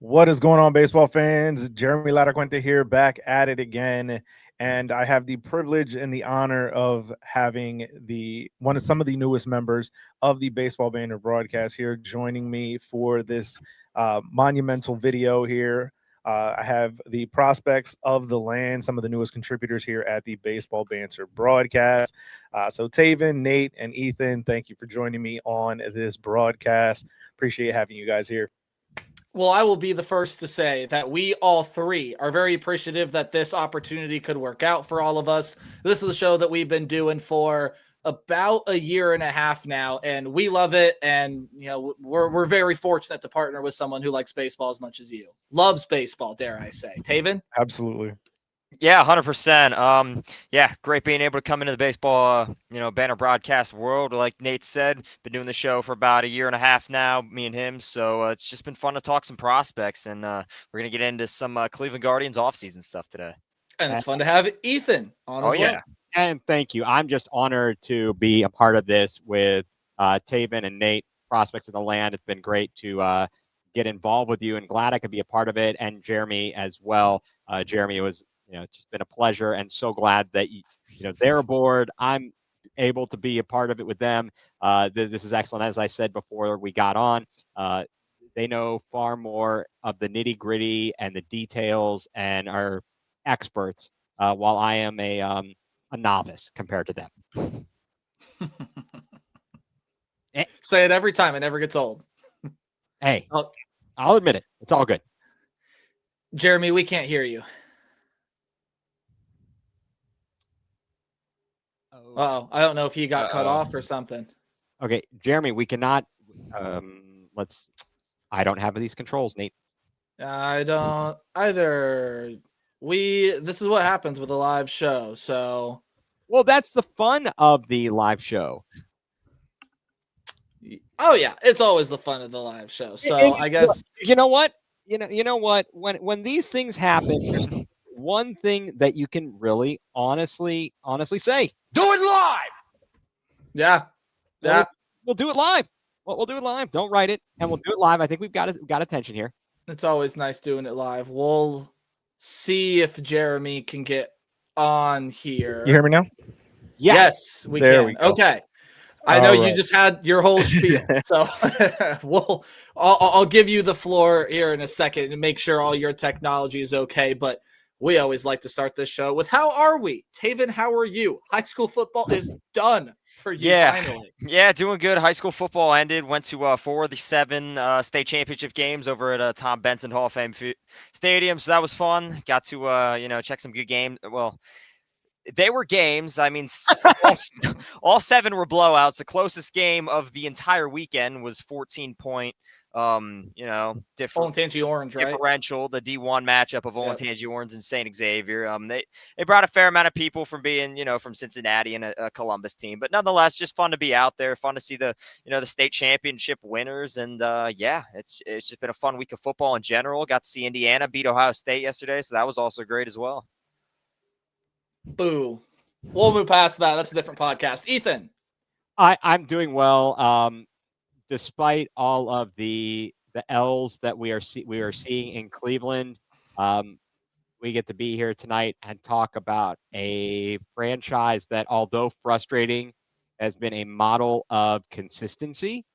What is going on, baseball fans? Jeremy Latacuente here, back at it again. And I have the privilege and the honor of having some of the newest members of the Baseball Banter Broadcast here joining me for this monumental video here. I have the prospects of the land, some of the newest contributors here at the Baseball Banter Broadcast. So Taven, Nate, and Ethan, thank you for joining me on this broadcast. Appreciate having you guys here. Well, I will be the first to say that we all three are very appreciative that this opportunity could work out for all of us. This is the show that we've been doing for about a year and a half now, and we love it. And, we're very fortunate to partner with someone who likes baseball as much as you. Loves baseball, dare I say. Taven? Absolutely. Yeah, 100%. Yeah, great being able to come into the baseball, banner broadcast world. Like Nate said, been doing the show for about a year and a half now, me and him. So it's just been fun to talk some prospects, and we're gonna get into some Cleveland Guardians offseason stuff today. And it's fun to have Ethan on as well. And thank you. I'm just honored to be a part of this with Taven and Nate, prospects of the land. It's been great to get involved with you, and glad I could be a part of it. And Jeremy as well. Jeremy, it was it's just been a pleasure, and so glad that they're aboard. I'm able to be a part of it with them. This is excellent. As I said before we got on, they know far more of the nitty gritty and the details, and are experts, while I am a novice compared to them. Say it every time. It never gets old. Hey, I'll admit it. It's all good. Jeremy, we can't hear you. Uh-oh. I don't know if he got cut off or something. Okay, Jeremy, we cannot. I don't have these controls, Nate. I don't either. This is what happens with a live show. So, well, that's the fun of the live show. Oh yeah, it's always the fun of the live show. So I guess you know what. When these things happen, one thing that you can really honestly say, do it live. Yeah. We'll do it live. We'll do it live. Don't write it, and we'll do it live. I think we've got attention here. It's always nice doing it live. We'll see if Jeremy can get on here. You hear me now? Yes, we there can. We go. Okay. I know you just had your whole spiel, so I'll give you the floor here in a second and make sure all your technology is okay. But we always like to start this show with how are we? Taven, how are you? High school football is done for you finally. Yeah, doing good. High school football ended. Went to 4 of the 7 state championship games over at Tom Benson Hall of Fame Stadium. So that was fun. Got to check some good games. Well, they were games. I mean, all 7 were blowouts. The closest game of the entire weekend was 14-point. Olentangy Orange, right? Differential, the D1 matchup of Olentangy Orange and St. Xavier. They brought a fair amount of people from being, from Cincinnati and a Columbus team, but nonetheless, just fun to be out there, fun to see the state championship winners. And it's just been a fun week of football in general. Got to see Indiana beat Ohio State yesterday, so that was also great as well. Boo. We'll move past that. That's a different podcast. Ethan. I'm doing well. Despite all of the L's that we are seeing in Cleveland, we get to be here tonight and talk about a franchise that, although frustrating, has been a model of consistency,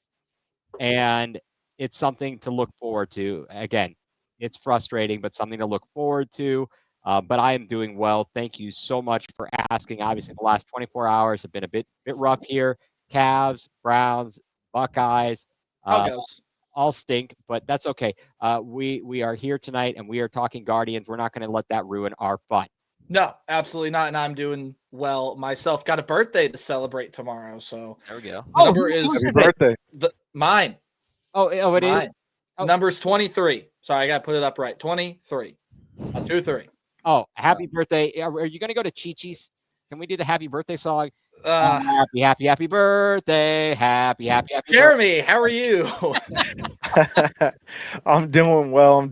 and it's something to look forward to. Again, it's frustrating, but something to look forward to. But I am doing well. Thank you so much for asking. Obviously, the last 24 hours have been a bit rough here. Cavs, Browns, Buckeyes, all stink, but that's okay. We are here tonight, and we are talking Guardians. We're not going to let that ruin our fun. No, absolutely not. And I'm doing well myself. Got a birthday to celebrate tomorrow. So there we go. Number is happy birthday. Mine. Oh, it mine. Is. Oh. Number's 23. Sorry, I got to put it up right. 23. 2-3. Oh, happy birthday. Are you going to go to Chi-Chi's? Can we do the happy birthday song? Happy birthday. Happy Jeremy, how are you? I'm doing well.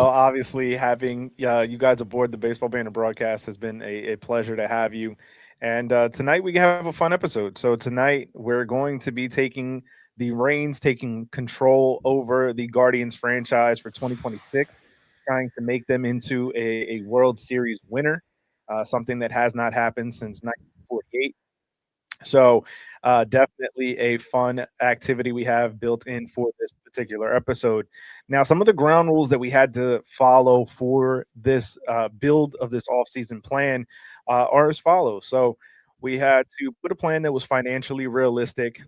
Obviously, having you guys aboard the Baseball Banter Broadcast has been a pleasure to have you. And tonight we have a fun episode. So tonight we're going to be taking the reins, taking control over the Guardians franchise for 2026, trying to make them into a World Series winner, something that has not happened since 1948. So, definitely a fun activity we have built in for this particular episode. Now, some of the ground rules that we had to follow for this build of this offseason plan are as follows. So, we had to put a plan that was financially realistic.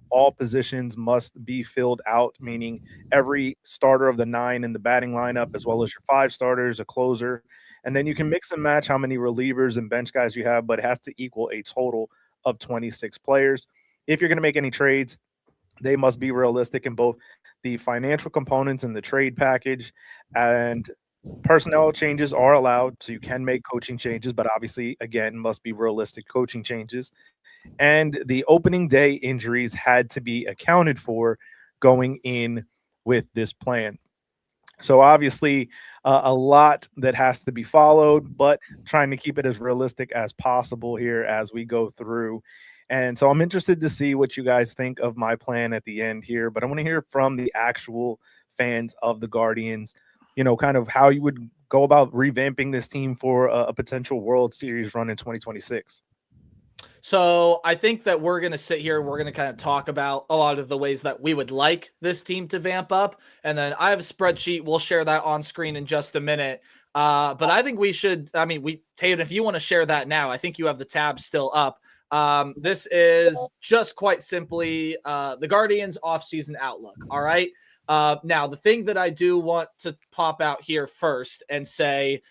All positions must be filled out, meaning every starter of the 9 in the batting lineup, as well as your 5 starters, a closer. And then you can mix and match how many relievers and bench guys you have, but it has to equal a total of 26 players. If you're going to make any trades, they must be realistic in both the financial components and the trade package. And personnel changes are allowed, so you can make coaching changes, but obviously, again, must be realistic coaching changes. And the opening day injuries had to be accounted for going in with this plan. So obviously, a lot that has to be followed, but trying to keep it as realistic as possible here as we go through. And so I'm interested to see what you guys think of my plan at the end here, but I want to hear from the actual fans of the Guardians, kind of how you would go about revamping this team for a potential World Series run in 2026. So I think that we're going to sit here and we're going to kind of talk about a lot of the ways that we would like this team to vamp up. And then I have a spreadsheet. We'll share that on screen in just a minute. But I think we should, Taylor, if you want to share that now, I think you have the tab still up. This is just quite simply the Guardians offseason outlook. All right. Now, the thing that I do want to pop out here first and say,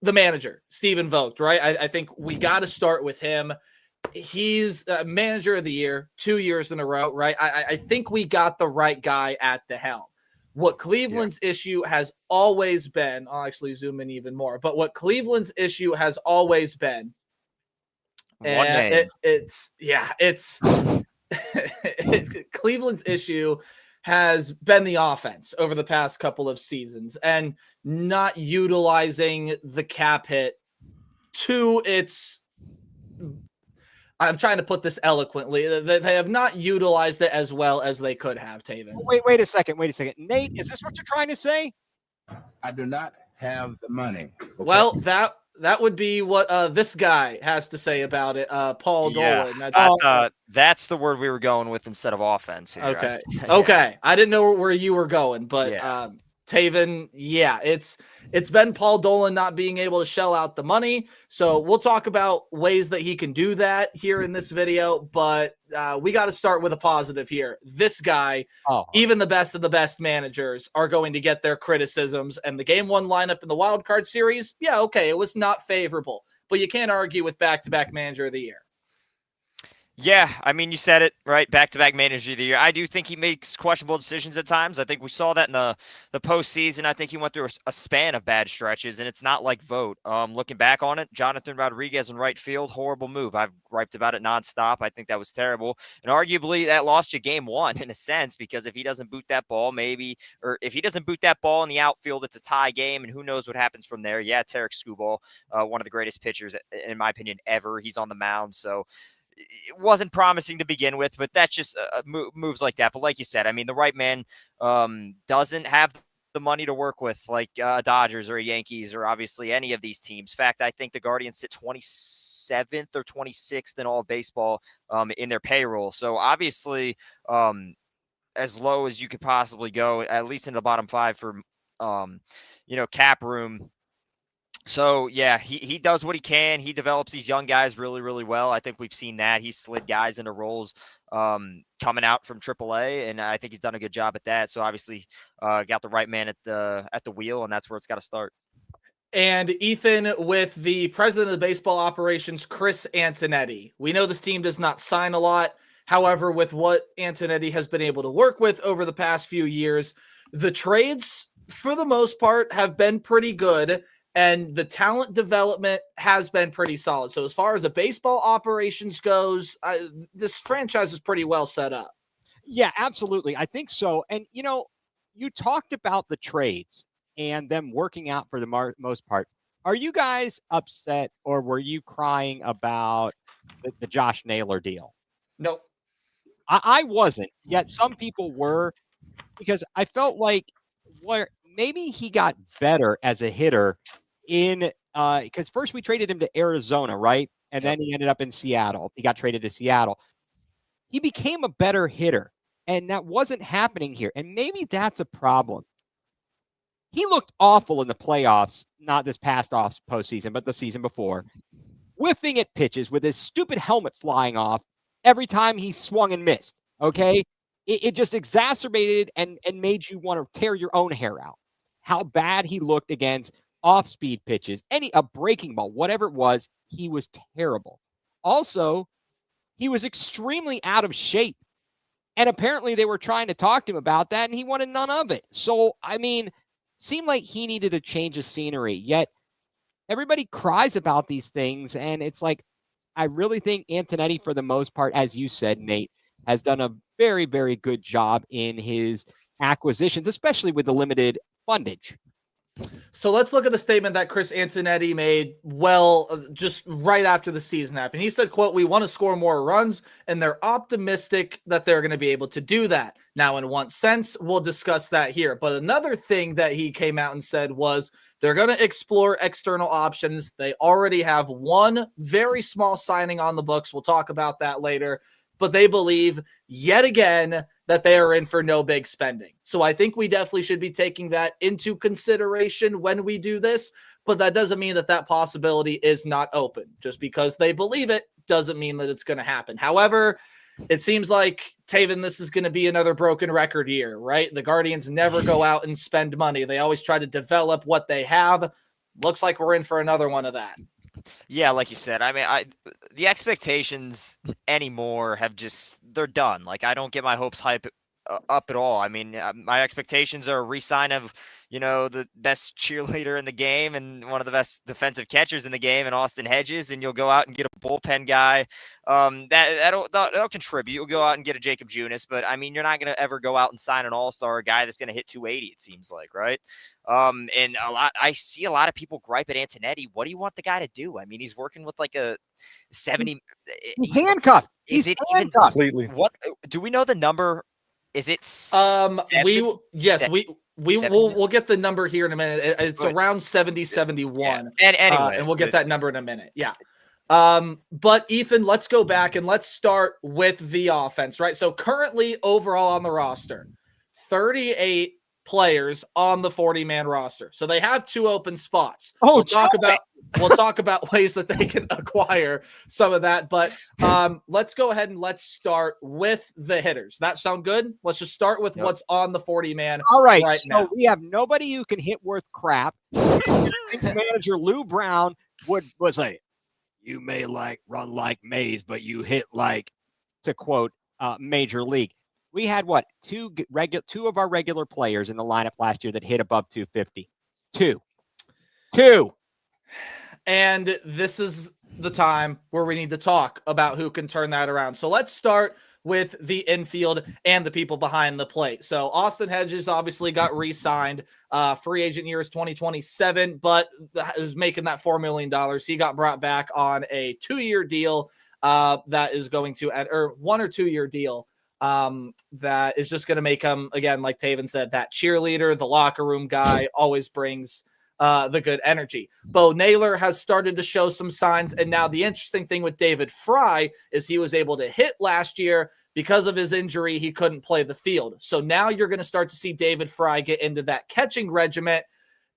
the manager, Stephen Vogt, right? I think we got to start with him. He's manager of the year 2 years in a row, right? I think we got the right guy at the helm. What Cleveland's issue has always been, I'll actually zoom in even more, but what Cleveland's issue has always been, it's Cleveland's issue has been the offense over the past couple of seasons and not utilizing the cap hit to its, I'm trying to put this eloquently, they have not utilized it as well as they could have, Taven. Wait a second. Nate, is this what you're trying to say? I do not have the money. Okay? Well, that would be what this guy has to say about it, Paul Dolan. That's the word we were going with instead of offense here. Okay. Okay. I didn't know where you were going, but Taven, it's been Paul Dolan not being able to shell out the money. So we'll talk about ways that he can do that here in this video, but we got to start with a positive here. This guy, even the best of the best managers are going to get their criticisms, and the game 1 lineup in the wild card series, it was not favorable, but you can't argue with back-to-back manager of the year. Yeah, you said it, right? Back-to-back manager of the year. I do think he makes questionable decisions at times. I think we saw that in the postseason. I think he went through a span of bad stretches, and it's not like Vogt. Looking back on it, Jonathan Rodriguez in right field, horrible move. I've griped about it nonstop. I think that was terrible. And arguably that lost you game 1 in a sense, because if he doesn't boot that ball, or if he doesn't boot that ball in the outfield, it's a tie game, and who knows what happens from there. Yeah, Tarek Skubal, one of the greatest pitchers, in my opinion, ever. He's on the mound, so it wasn't promising to begin with, but that's just moves like that. But like you said, the right man doesn't have the money to work with, like Dodgers or Yankees or obviously any of these teams. In fact, I think the Guardians sit 27th or 26th in all of baseball in their payroll. So obviously as low as you could possibly go, at least in the bottom 5 for cap room. So, yeah, he does what he can. He develops these young guys really, really well. I think we've seen that. He's slid guys into roles coming out from AAA, and I think he's done a good job at that. So, obviously, got the right man at the wheel, and that's where it's got to start. And Ethan, with the president of baseball operations, Chris Antonetti. We know this team does not sign a lot. However, with what Antonetti has been able to work with over the past few years, the trades, for the most part, have been pretty good. And the talent development has been pretty solid. So as far as the baseball operations goes, this franchise is pretty well set up. Yeah, absolutely. I think so. And, you talked about the trades and them working out for the most part. Are you guys upset, or were you crying about the Josh Naylor deal? Nope. I wasn't, yet some people were, because I felt like where maybe he got better as a hitter in because first we traded him to Arizona, right? And then he ended up in Seattle. He got traded to Seattle. He became a better hitter, and that wasn't happening here. And maybe that's a problem. He looked awful in the playoffs, not this past postseason, but the season before, whiffing at pitches with his stupid helmet flying off every time he swung and missed. Okay. It just exacerbated and made you want to tear your own hair out. How bad he looked against off-speed pitches, a breaking ball, whatever it was, he was terrible. Also, he was extremely out of shape. And apparently they were trying to talk to him about that, and he wanted none of it. So, I mean, seemed like he needed a change of scenery. Yet everybody cries about these things, and it's like, I really think Antonetti, for the most part, as you said, Nate, has done a very, very good job in his acquisitions, especially with the limited fundage. So let's look at the statement that Chris Antonetti made just right after the season happened. He said, quote, "We want to score more runs, and they're optimistic that they're going to be able to do that." Now, in one sense, we'll discuss that here. But another thing that he came out and said was they're going to explore external options. They already have one very small signing on the books. We'll talk about that later. But they believe yet again that they are in for no big spending. So I think we definitely should be taking that into consideration when we do this, but that doesn't mean that that possibility is not open. Just because they believe it doesn't mean that it's going to happen. However, it seems like, Taven, this is going to be another broken record year, right? The Guardians never go out and spend money. They always try to develop what they have. Looks like we're in for another one of that. Yeah, like you said, I mean, the expectations anymore they're done. Like, I don't get my hopes up at all. I mean, my expectations are a re-sign of, the best cheerleader in the game and one of the best defensive catchers in the game, and Austin Hedges, and you'll go out and get a bullpen guy that'll contribute. You'll go out and get a Jacob Junis, but I mean, you're not going to ever go out and sign an all-star, guy that's going to hit 280. It seems like, right? And I see a lot of people gripe at Antonetti. What do you want the guy to do? I mean, he's working with like a 70. He's handcuffed. Is He's it handcuffed. Completely. What do we know the number? Is it we'll get the number here in a minute. It's around 70-71. Yeah. And anyway, and we'll get that number in a minute. Yeah. But Ethan, let's go back and let's start with the offense, right? So currently overall on the roster, 38 players on the 40-man roster. So they have 2 open spots. We'll talk about ways that they can acquire some of that, but let's go ahead and let's start with the hitters. That sound good? Let's just start with what's on the 40-man. All right, so now. We have nobody who can hit worth crap. Manager Lou Brown would say, "You may run like Mays, but you hit like," to quote Major League. We had two of our regular players in the lineup last year that hit above 250. Two. And this is the time where we need to talk about who can turn that around. So let's start with the infield and the people behind the plate. So Austin Hedges obviously got re-signed. Free agent year is 2027, but is making that $4 million. He got brought back on a 2-year deal that is going to – or 1 or 2 year deal that is just going to make him, again, like Taven said, that cheerleader, the locker room guy, always brings the good energy. Bo Naylor has started to show some signs, and now the interesting thing with David Fry is he was able to hit last year. Because of his injury, he couldn't play the field. So now you're going to start to see David Fry get into that catching regiment,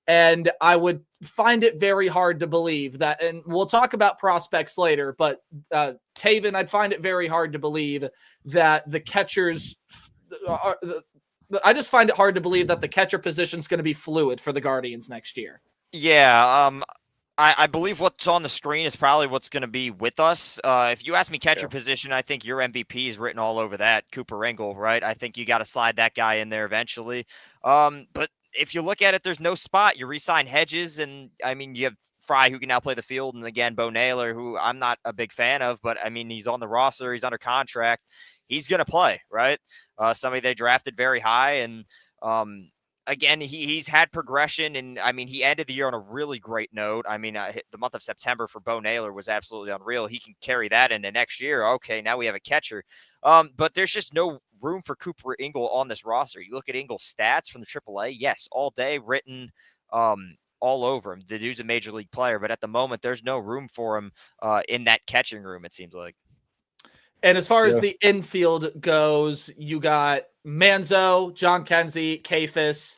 and I would find it very hard to believe that, and we'll talk about prospects later, but Taven, I'd find it very hard to believe that the catchers I just find it hard to believe that the catcher position is going to be fluid for the Guardians next year. Yeah, I believe what's on the screen is probably what's going to be with us. If you ask me catcher position, I think your MVP is written all over that. Cooper Engel, right? I think you got to slide that guy in there eventually. But if you look at it, there's no spot. You re-sign Hedges, and I mean, you have Fry, who can now play the field, and again, Bo Naylor, who I'm not a big fan of, but I mean, he's on the roster, he's under contract. He's going to play, right? Somebody they drafted very high. And again, he's had progression. And I mean, he ended the year on a really great note. I mean, the month of September for Bo Naylor was absolutely unreal. He can carry that into next year. Okay, now we have a catcher. But there's just no room for Cooper Ingle on this roster. You look at Ingle's stats from the AAA, yes, all day written all over him. The dude's a major league player, but at the moment, there's no room for him in that catching room, it seems like. And as far as the infield goes, you got Manzo, John Kenzie, Kafis.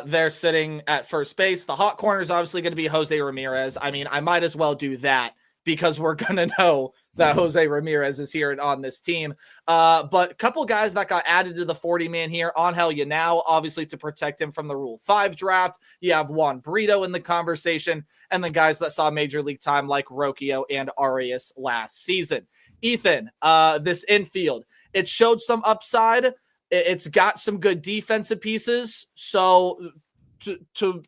They're sitting at first base. The hot corner is obviously going to be Jose Ramirez. I mean, I might as well do that because we're going to know that Jose Ramirez is here and on this team. But a couple guys that got added to the 40-man here. Angel Yanao, obviously to protect him from the Rule 5 draft. You have Juan Brito in the conversation. And then guys that saw major league time like Rocchio and Arias last season. Ethan, this infield, it showed some upside. It's got some good defensive pieces. So to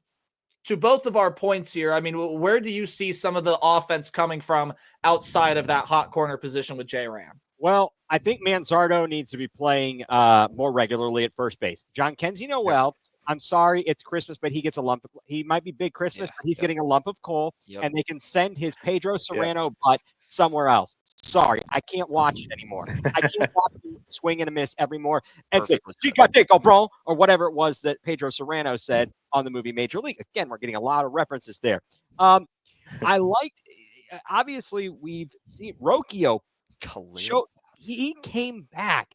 both of our points here, I mean, where do you see some of the offense coming from outside of that hot corner position with J-Ram? Well, I think Manzardo needs to be playing more regularly at first base. John Kenzie, I'm sorry, it's Christmas, but he gets a lump. He might be big Christmas, but he's getting a lump of coal, and they can send his Pedro Serrano butt somewhere else. Sorry, I can't watch it anymore. I can't watch him swing and a miss every more. And say, "Chica, bro," or whatever it was that Pedro Serrano said on the movie Major League. Again, we're getting a lot of references there. I like, obviously, we've seen Rocchio. He came back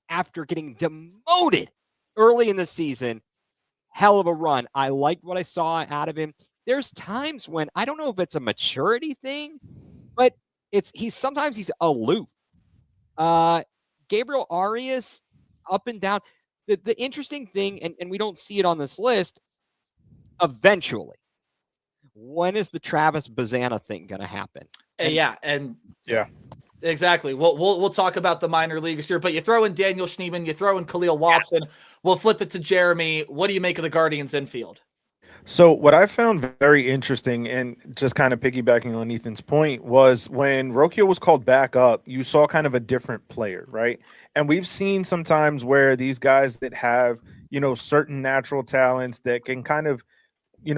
after getting demoted early in the season. Hell of a run. I liked what I saw out of him. There's times when I don't know if it's a maturity thing, but sometimes he's aloof. Gabriel Arias, up and down. The interesting thing, and we don't see it on this list, eventually, when is the Travis Bazana thing going to happen? Yeah. Exactly. We'll talk about the minor leaguers here, but you throw in Daniel Schneemann, you throw in Khalil Watson. Yeah. We'll flip it to Jeremy. What do you make of the Guardians infield? So what I found very interesting, and just kind of piggybacking on Ethan's point, was when Rocchio was called back up, you saw kind of a different player, right? And we've seen sometimes where these guys that have, certain natural talents that can kind of,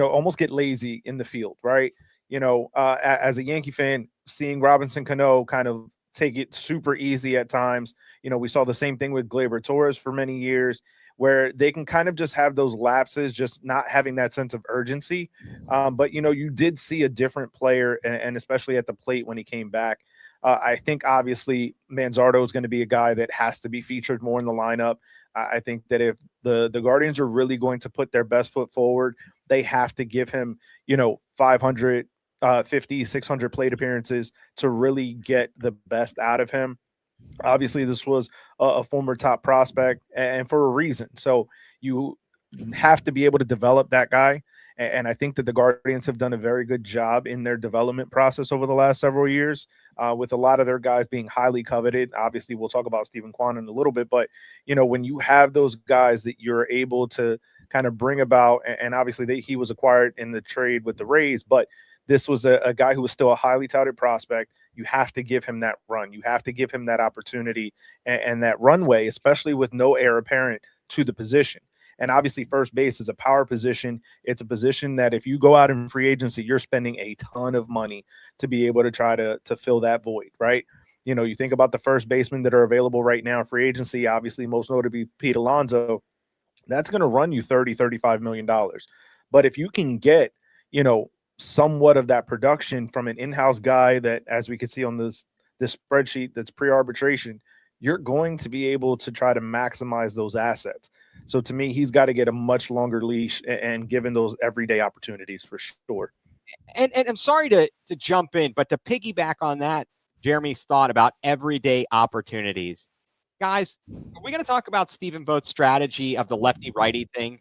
almost get lazy in the field, right? As a Yankee fan, seeing Robinson Cano kind of take it super easy at times. We saw the same thing with Gleyber Torres for many years, where they can kind of just have those lapses, just not having that sense of urgency. But, you did see a different player, and especially at the plate when he came back. I think, obviously, Manzardo is going to be a guy that has to be featured more in the lineup. I think that if the Guardians are really going to put their best foot forward, they have to give him, 500, 50, 600 plate appearances to really get the best out of him. Obviously, this was a former top prospect, and for a reason. So you have to be able to develop that guy. And I think that the Guardians have done a very good job in their development process over the last several years, with a lot of their guys being highly coveted. Obviously, we'll talk about Stephen Kwan in a little bit, but, when you have those guys that you're able to kind of bring about, and obviously he was acquired in the trade with the Rays, but this was a guy who was still a highly touted prospect. You have to give him that run. You have to give him that opportunity and that runway, especially with no heir apparent to the position. And obviously, first base is a power position. It's a position that if you go out in free agency, you're spending a ton of money to be able to try to fill that void, right? You think about the first basemen that are available right now in free agency, obviously most notably Pete Alonso. That's going to run you $30-35 million. But if you can get, somewhat of that production from an in-house guy that, as we can see on this spreadsheet that's pre-arbitration, you're going to be able to try to maximize those assets. So to me, he's got to get a much longer leash and given those everyday opportunities for sure. And I'm sorry to jump in, but to piggyback on that, Jeremy's thought about everyday opportunities. Guys, are we going to talk about Stephen Vogt's strategy of the lefty-righty thing?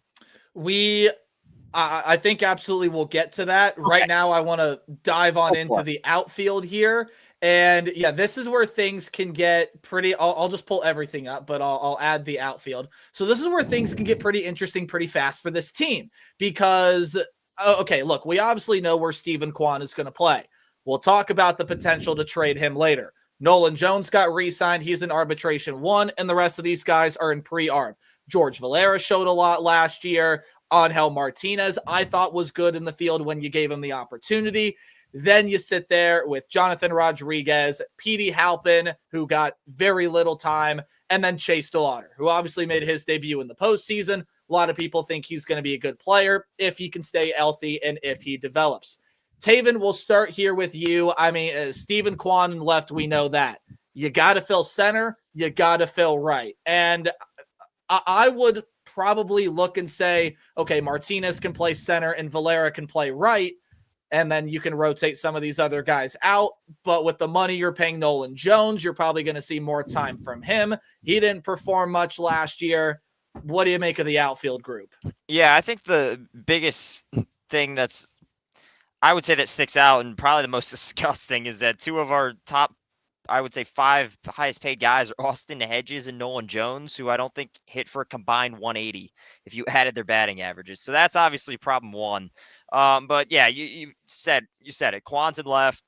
I think absolutely we'll get to that. Okay. Right now, I want to dive on into the outfield here. And yeah, this is where things can get pretty, I'll just pull everything up, but I'll add the outfield. So this is where things can get pretty interesting pretty fast for this team because, okay, look, we obviously know where Stephen Kwan is going to play. We'll talk about the potential to trade him later. Nolan Jones got re-signed. He's in arbitration 1, and the rest of these guys are in pre-arb. George Valera showed a lot last year. Angel Martinez, I thought, was good in the field when you gave him the opportunity. Then you sit there with Jonathan Rodriguez, Petey Halpin, who got very little time, and then Chase DeLauder, who obviously made his debut in the postseason. A lot of people think he's going to be a good player if he can stay healthy and if he develops. Taven, we'll start here with you. I mean, Stephen Kwan in left, we know that. You got to fill center. You got to fill right. And I would probably look and say, okay, Martinez can play center and Valera can play right. And then you can rotate some of these other guys out. But with the money you're paying Nolan Jones, you're probably going to see more time from him. He didn't perform much last year. What do you make of the outfield group? Yeah, I think the biggest thing I would say that sticks out and probably the most disgusting is that two of our top, I would say, 5 highest paid guys are Austin Hedges and Nolan Jones, who I don't think hit for a combined 180 if you added their batting averages. So that's obviously problem one. But yeah, you said it. Kwan's in left.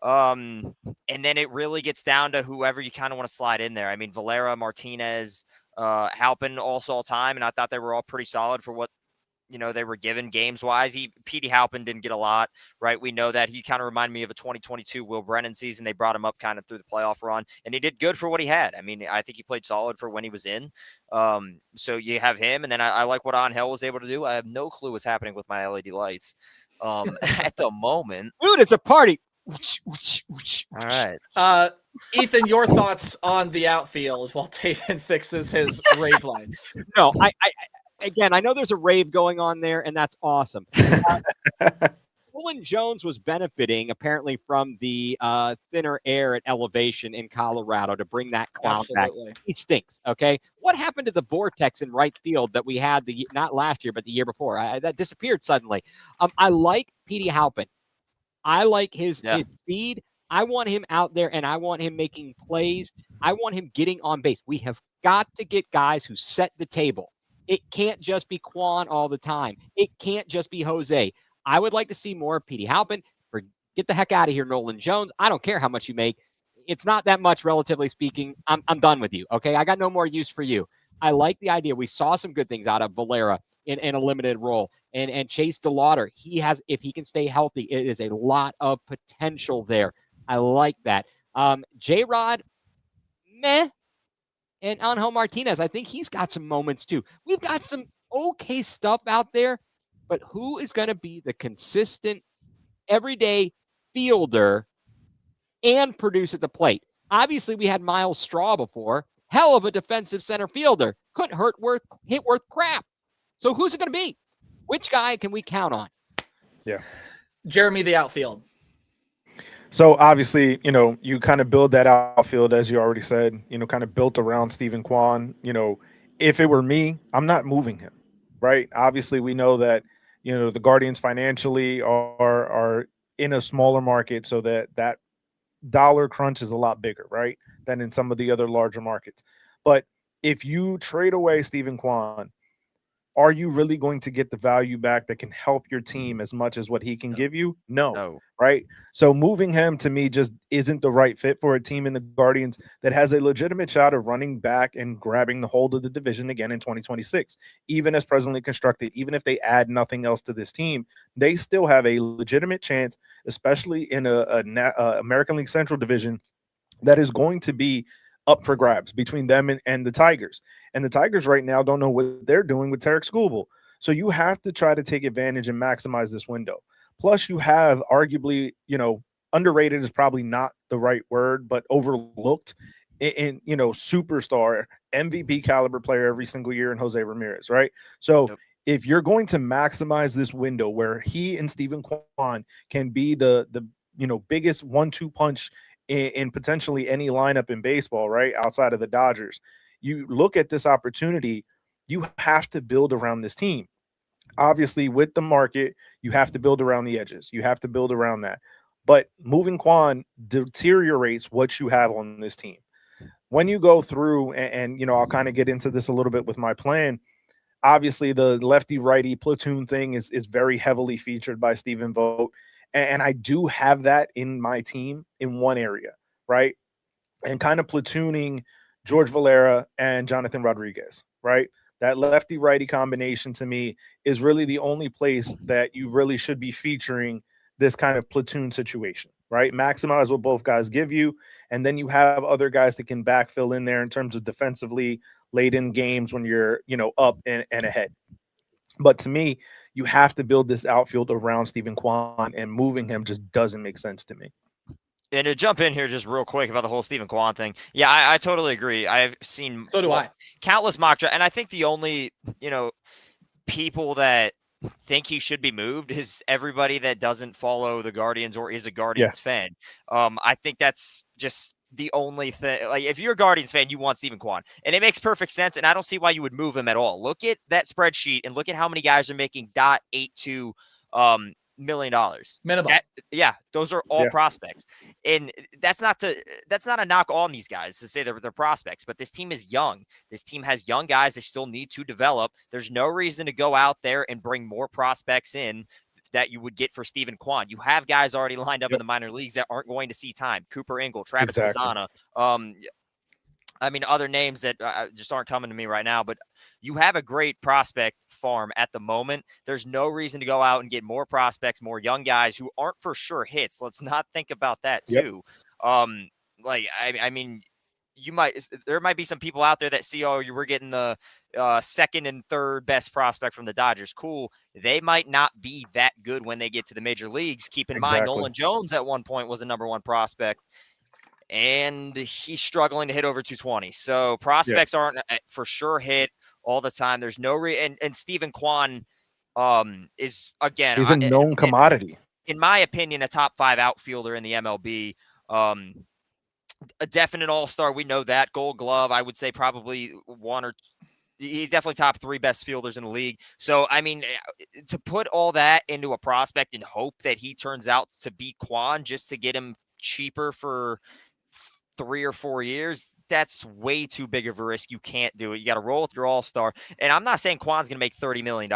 And then it really gets down to whoever you kind of want to slide in there. I mean, Valera, Martinez, Halpin also all time, and I thought they were all pretty solid for what they were given games wise. Petey Halpin didn't get a lot, right? We know that he kind of reminded me of a 2022 Will Brennan season. They brought him up kind of through the playoff run, and he did good for what he had. I mean, I think he played solid for when he was in. So you have him, and then I like what Angel was able to do. I have no clue what's happening with my LED lights at the moment. Dude, it's a party. All right. Ethan, your thoughts on the outfield while Taven fixes his rave lights? No, Again, I know there's a rave going on there, and that's awesome. Nolan Jones was benefiting apparently from the thinner air at elevation in Colorado to bring that clown back. He stinks. Okay, what happened to the vortex in right field that we had not last year but the year before? That disappeared suddenly. I like Petey Halpin. I like his speed. I want him out there, and I want him making plays. I want him getting on base. We have got to get guys who set the table. It can't just be Kwan all the time. It can't just be Jose. I would like to see more of Petey Halpin. Get the heck out of here, Nolan Jones. I don't care how much you make. It's not that much, relatively speaking. I'm done with you, okay? I got no more use for you. I like the idea. We saw some good things out of Valera in a limited role. And Chase DeLauder, if he can stay healthy, it is a lot of potential there. I like that. J-Rod, meh. And Angel Martinez, I think he's got some moments too. We've got some okay stuff out there, but who is going to be the consistent, everyday fielder and produce at the plate? Obviously, we had Miles Straw before. Hell of a defensive center fielder. Couldn't hit worth crap. So who's it going to be? Which guy can we count on? Yeah. Jeremy, the outfield. So obviously, you kind of build that outfield, as you already said, kind of built around Stephen Kwan. If it were me, I'm not moving him, right? Obviously, we know that, the Guardians financially are in a smaller market, so that dollar crunch is a lot bigger, right, than in some of the other larger markets. But if you trade away Stephen Kwan, are you really going to get the value back that can help your team as much as what he can give you? No. Right? So moving him to me just isn't the right fit for a team in the Guardians that has a legitimate shot of running back and grabbing the hold of the division again in 2026. Even as presently constructed, even if they add nothing else to this team, they still have a legitimate chance, especially in a American League Central division that is going to be up for grabs between them and the Tigers. And the Tigers right now don't know what they're doing with Tarek Skubal. So you have to try to take advantage and maximize this window. Plus, you have arguably, underrated is probably not the right word, but overlooked in superstar MVP caliber player every single year in Jose Ramirez, right? So if you're going to maximize this window where he and Stephen Kwan can be the biggest 1-2 punch in potentially any lineup in baseball, right, outside of the Dodgers, you look at this opportunity, you have to build around this team. Obviously, with the market, you have to build around the edges. You have to build around that. But moving Kwan deteriorates what you have on this team. When you go through, and I'll kind of get into this a little bit with my plan, obviously the lefty-righty platoon thing is very heavily featured by Stephen Vogt. And I do have that in my team in one area, right? And kind of platooning George Valera and Jonathan Rodriguez, right? That lefty-righty combination to me is really the only place that you really should be featuring this kind of platoon situation, right? Maximize what both guys give you, and then you have other guys that can backfill in there in terms of defensively late in games when you're, up and ahead. But to me, you have to build this outfield around Stephen Kwan, and moving him just doesn't make sense to me. And to jump in here just real quick about the whole Stephen Kwan thing. Yeah, I totally agree. I've seen countless mock draft, and I think the only, people that think he should be moved is everybody that doesn't follow the Guardians or is a Guardians fan. I think that's just the only thing. Like, if you're a Guardians fan, you want Stephen Kwan, and it makes perfect sense, and I don't see why you would move him at all. Look at that spreadsheet and look at how many guys are making $0.82 million minimum. Those are all prospects, and that's not a knock on these guys to say they're prospects, but this team is young. This team has young guys they still need to develop. There's no reason to go out there and bring more prospects in that you would get for Stephen Kwan. You have guys already lined up in the minor leagues that aren't going to see time. Cooper Ingle, Travis Mazzana, other names that just aren't coming to me right now, but you have a great prospect farm at the moment. There's no reason to go out and get more prospects, more young guys who aren't for sure hits. Let's not think about that too. There might be some people out there that see, you were getting the second and third best prospect from the Dodgers. Cool. They might not be that good when they get to the major leagues. Keep in mind, Nolan Jones at one point was a number one prospect, and he's struggling to hit over 220. So prospects aren't for sure hit all the time. There's no and Stephen Kwan is, again, he's a known commodity. In my opinion, a top 5 outfielder in the MLB. A definite all-star. We know that. Gold Glove, I would say probably he's definitely top 3 best fielders in the league. So, to put all that into a prospect and hope that he turns out to be Kwan just to get him cheaper for 3 or 4 years, that's way too big of a risk. You can't do it. You got to roll with your all-star. And I'm not saying Kwan's going to make $30 million.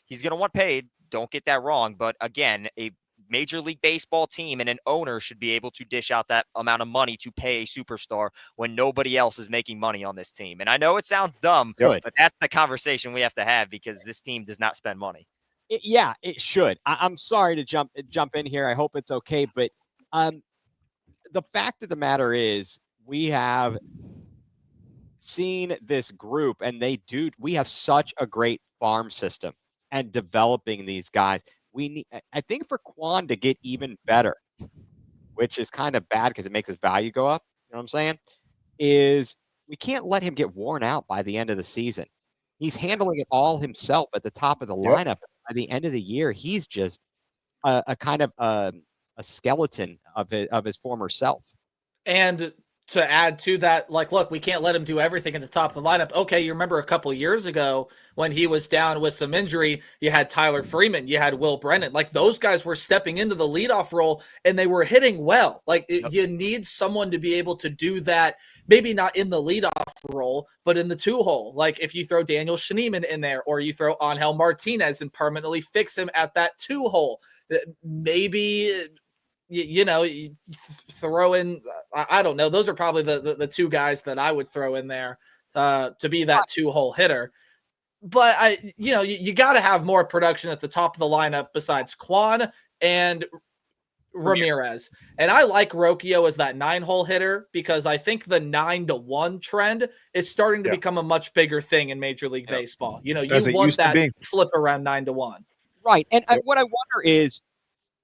He's going to want paid. Don't get that wrong. But again, a Major League Baseball team and an owner should be able to dish out that amount of money to pay a superstar when nobody else is making money on this team. And I know it sounds dumb, but that's the conversation we have to have, because this team does not spend money. It should. I'm sorry to jump in here. I hope it's okay. But the fact of the matter is, we have seen this group, and we have such a great farm system and developing these guys. I think for Kwan to get even better, which is kind of bad because it makes his value go up, you know what I'm saying, is we can't let him get worn out by the end of the season. He's handling it all himself at the top of the lineup. By the end of the year, he's just a kind of a skeleton of his former self. And to add to that, look, we can't let him do everything at the top of the lineup. Okay, you remember a couple years ago when he was down with some injury, you had Tyler Freeman, you had Will Brennan. Those guys were stepping into the leadoff role, and they were hitting well. You need someone to be able to do that, maybe not in the leadoff role, but in the 2-hole. If you throw Daniel Schneemann in there, or you throw Angel Martinez and permanently fix him at that 2-hole, maybe – you throw in, I don't know. Those are probably the 2 guys that I would throw in there to be that 2-hole hitter. But you got to have more production at the top of the lineup besides Kwan and Ramirez. And I like Rocchio as that 9-hole hitter, because I think the 9-to-1 trend is starting to become a much bigger thing in Major League Baseball. You want that flip around 9-to-1. Right. And what I wonder is,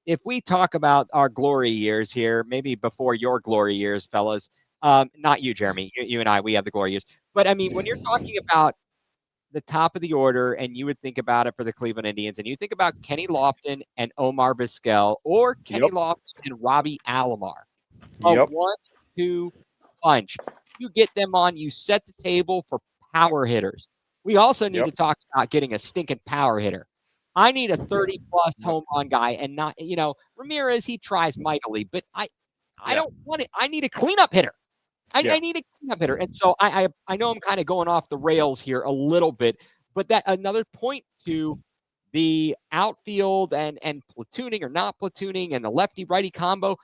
if we talk about our glory years here, maybe before your glory years, fellas, not you, Jeremy, you and I, we have the glory years. But when you're talking about the top of the order, and you would think about it for the Cleveland Indians, and you think about Kenny Lofton and Omar Vizquel, or Kenny Lofton and Robbie Alomar, a 1-2 punch. You get them on, you set the table for power hitters. We also need to talk about getting a stinking power hitter. I need a 30-plus home run guy, and not, Ramirez, he tries mightily, but I don't want it. I need a cleanup hitter. I need a cleanup hitter. And so I know I'm kind of going off the rails here a little bit, but that another point to the outfield and platooning or not platooning and the lefty-righty combo.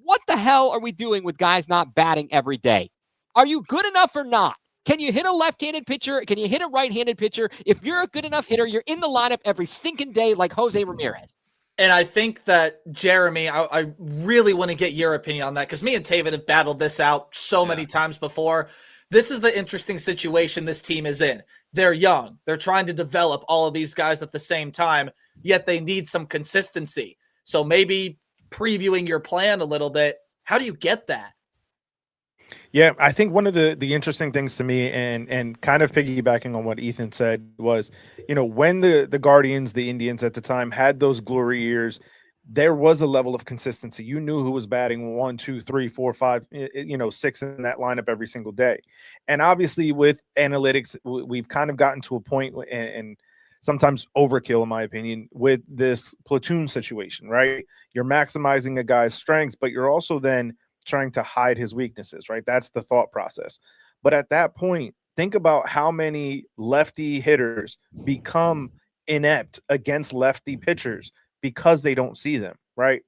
What the hell are we doing with guys not batting every day? Are you good enough or not? Can you hit a left-handed pitcher? Can you hit a right-handed pitcher? If you're a good enough hitter, you're in the lineup every stinking day like Jose Ramirez. And I think that, Jeremy, I really want to get your opinion on that, because me and Taven have battled this out so many times before. This is the interesting situation this team is in. They're young. They're trying to develop all of these guys at the same time, yet they need some consistency. So maybe previewing your plan a little bit, how do you get that? Yeah, I think one of the interesting things to me, and kind of piggybacking on what Ethan said, was, when the Guardians, the Indians at the time, had those glory years, there was a level of consistency. You knew who was batting 1, 2, 3, 4, 5, 6 in that lineup every single day. And obviously with analytics, we've kind of gotten to a point, and sometimes overkill, in my opinion, with this platoon situation, right? You're maximizing a guy's strengths, but you're also then trying to hide his weaknesses, right? That's the thought process. But at that point, think about how many lefty hitters become inept against lefty pitchers because they don't see them, right?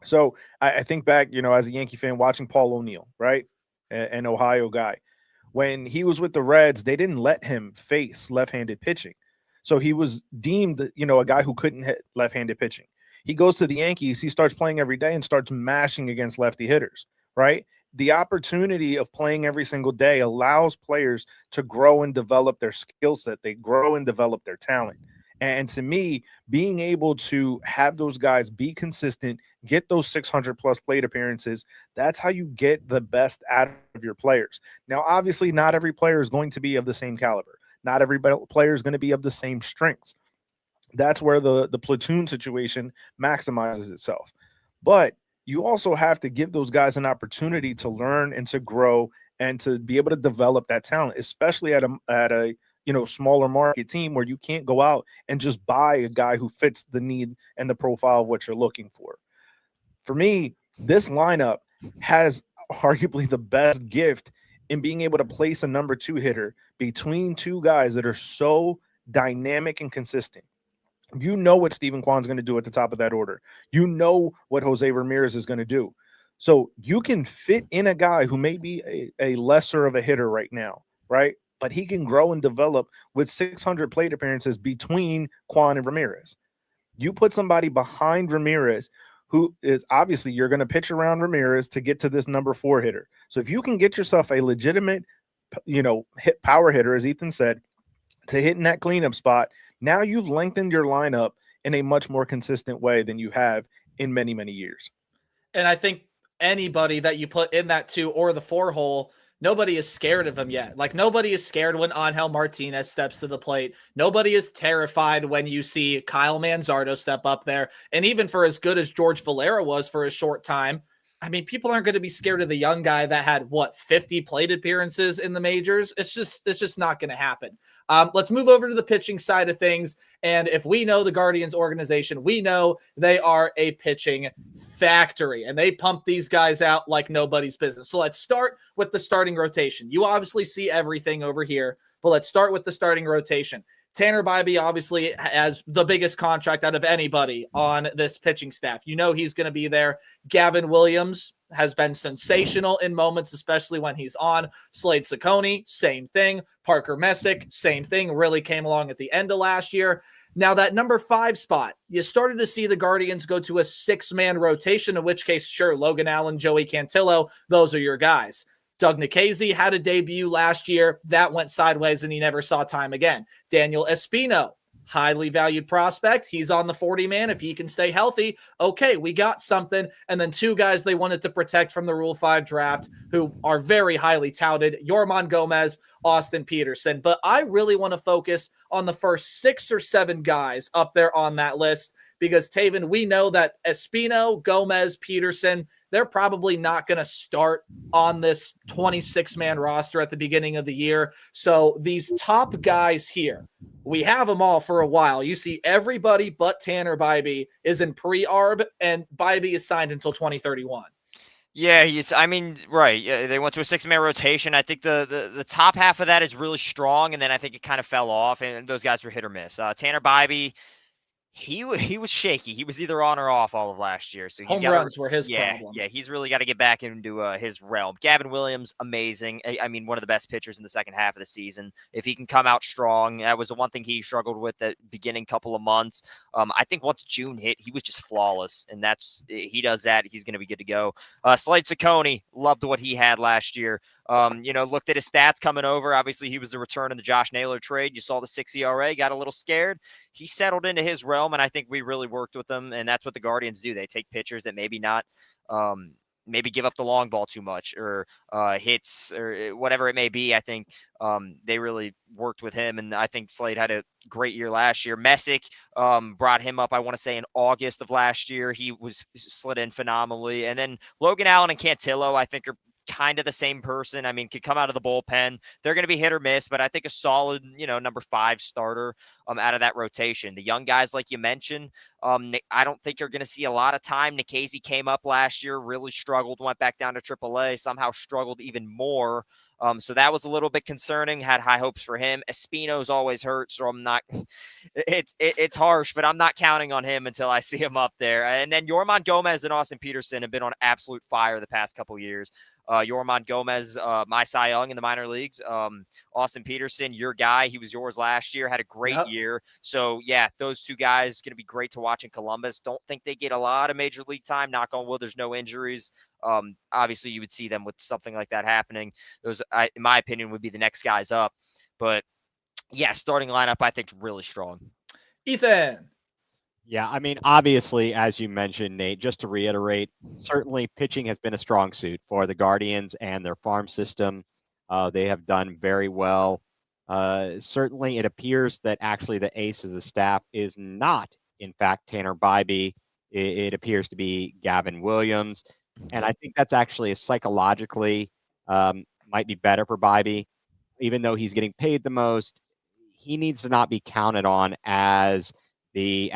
So I think back, as a Yankee fan, watching Paul O'Neill, right? An Ohio guy. When he was with the Reds, they didn't let him face left-handed pitching. So he was deemed, a guy who couldn't hit left-handed pitching. He goes to the Yankees, he starts playing every day and starts mashing against lefty hitters, right? The opportunity of playing every single day allows players to grow and develop their skill set. They grow and develop their talent. And to me, being able to have those guys be consistent, get those 600 plus plate appearances, that's how you get the best out of your players. Now, obviously, not every player is going to be of the same caliber. Not every player is going to be of the same strengths. That's where the platoon situation maximizes itself. But you also have to give those guys an opportunity to learn and to grow and to be able to develop that talent, especially at a smaller market team where you can't go out and just buy a guy who fits the need and the profile of what you're looking for. For me, this lineup has arguably the best gift in being able to place a number 2 hitter between two guys that are so dynamic and consistent. You know what Steven Kwan's going to do at the top of that order. You know what Jose Ramirez is going to do. So you can fit in a guy who may be a lesser of a hitter right now, right? But he can grow and develop with 600 plate appearances between Kwan and Ramirez. You put somebody behind Ramirez who is obviously you're going to pitch around Ramirez to get to this number 4 hitter. So if you can get yourself a legitimate, hit power hitter, as Ethan said, to hit in that cleanup spot, now you've lengthened your lineup in a much more consistent way than you have in many, many years. And I think anybody that you put in that 2 or the 4 hole, nobody is scared of him yet. Like, nobody is scared when Angel Martinez steps to the plate. Nobody is terrified when you see Kyle Manzardo step up there. And even for as good as George Valera was for a short time, I mean, people aren't going to be scared of the young guy that had 50 plate appearances in the majors. It's just not going to happen. Let's move over to the pitching side of things. And if we know the Guardians organization, we know they are a pitching factory and they pump these guys out like nobody's business. So let's start with the starting rotation. You obviously see everything over here, but let's start with the starting rotation. Tanner Bybee obviously has the biggest contract out of anybody on this pitching staff. You know he's going to be there. Gavin Williams has been sensational in moments, especially when he's on. Slade Ciccone, same thing. Parker Messick, same thing. Really came along at the end of last year. Now, that number 5 spot, you started to see the Guardians go to a 6-man rotation, in which case, sure, Logan Allen, Joey Cantillo, those are your guys. Doug Nikhazy had a debut last year. That went sideways, and he never saw time again. Daniel Espino, highly valued prospect. He's on the 40-man. If he can stay healthy, okay, we got something. And then 2 guys they wanted to protect from the Rule 5 draft who are very highly touted, Yorman Gomez, Austin Peterson. But I really want to focus on the first 6 or 7 guys up there on that list because, Taven, we know that Espino, Gomez, Peterson, they're probably not going to start on this 26-man roster at the beginning of the year. So these top guys here, we have them all for a while. You see everybody but Tanner Bybee is in pre-arb, and Bybee is signed until 2031. Yeah, right. Yeah, they went to a 6-man rotation. I think the top half of that is really strong, and then I think it kind of fell off, and those guys were hit or miss. Tanner Bybee, He was shaky. He was either on or off all of last year. So Home runs were his problem. Yeah, he's really got to get back into his realm. Gavin Williams, amazing. I mean, one of the best pitchers in the second half of the season. If he can come out strong, that was the one thing he struggled with the beginning couple of months. I think once June hit, he was just flawless, and he does that. He's going to be good to go. Slade Ciccone, loved what he had last year. Looked at his stats coming over. Obviously, he was the return in the Josh Naylor trade. You saw the 6 ERA, got a little scared. He settled into his realm, and I think we really worked with him, and that's what the Guardians do. They take pitchers that maybe not maybe give up the long ball too much or hits or whatever it may be. I think they really worked with him, and I think Slade had a great year last year. Messick brought him up, I want to say, in August of last year. He was slid in phenomenally. And then Logan Allen and Cantillo, I think, are kind of the same person. I mean, could come out of the bullpen. They're going to be hit or miss, but I think a solid, number 5 starter out of that rotation. The young guys, like you mentioned, I don't think you're going to see a lot of time. Nikhazy came up last year, really struggled, went back down to AAA, somehow struggled even more. So that was a little bit concerning. Had high hopes for him. Espino's always hurt, so I'm not. It's harsh, but I'm not counting on him until I see him up there. And then Yorman Gomez and Austin Peterson have been on absolute fire the past couple years. Yorman Gomez, my Cy Young in the minor leagues. Austin Peterson, your guy. He was yours last year. Had a great year. So, yeah, those two guys going to be great to watch in Columbus. Don't think they get a lot of major league time. Knock on wood, there's no injuries. Obviously, you would see them with something like that happening. Those, in my opinion, would be the next guys up. But, yeah, starting lineup, I think, really strong. Ethan. Yeah, I mean, obviously, as you mentioned, Nate, just to reiterate, certainly pitching has been a strong suit for the Guardians and their farm system. They have done very well. Certainly, it appears that actually the ace of the staff is not, in fact, Tanner Bybee. It appears to be Gavin Williams. And I think that's actually psychologically might be better for Bybee. Even though he's getting paid the most, he needs to not be counted on as the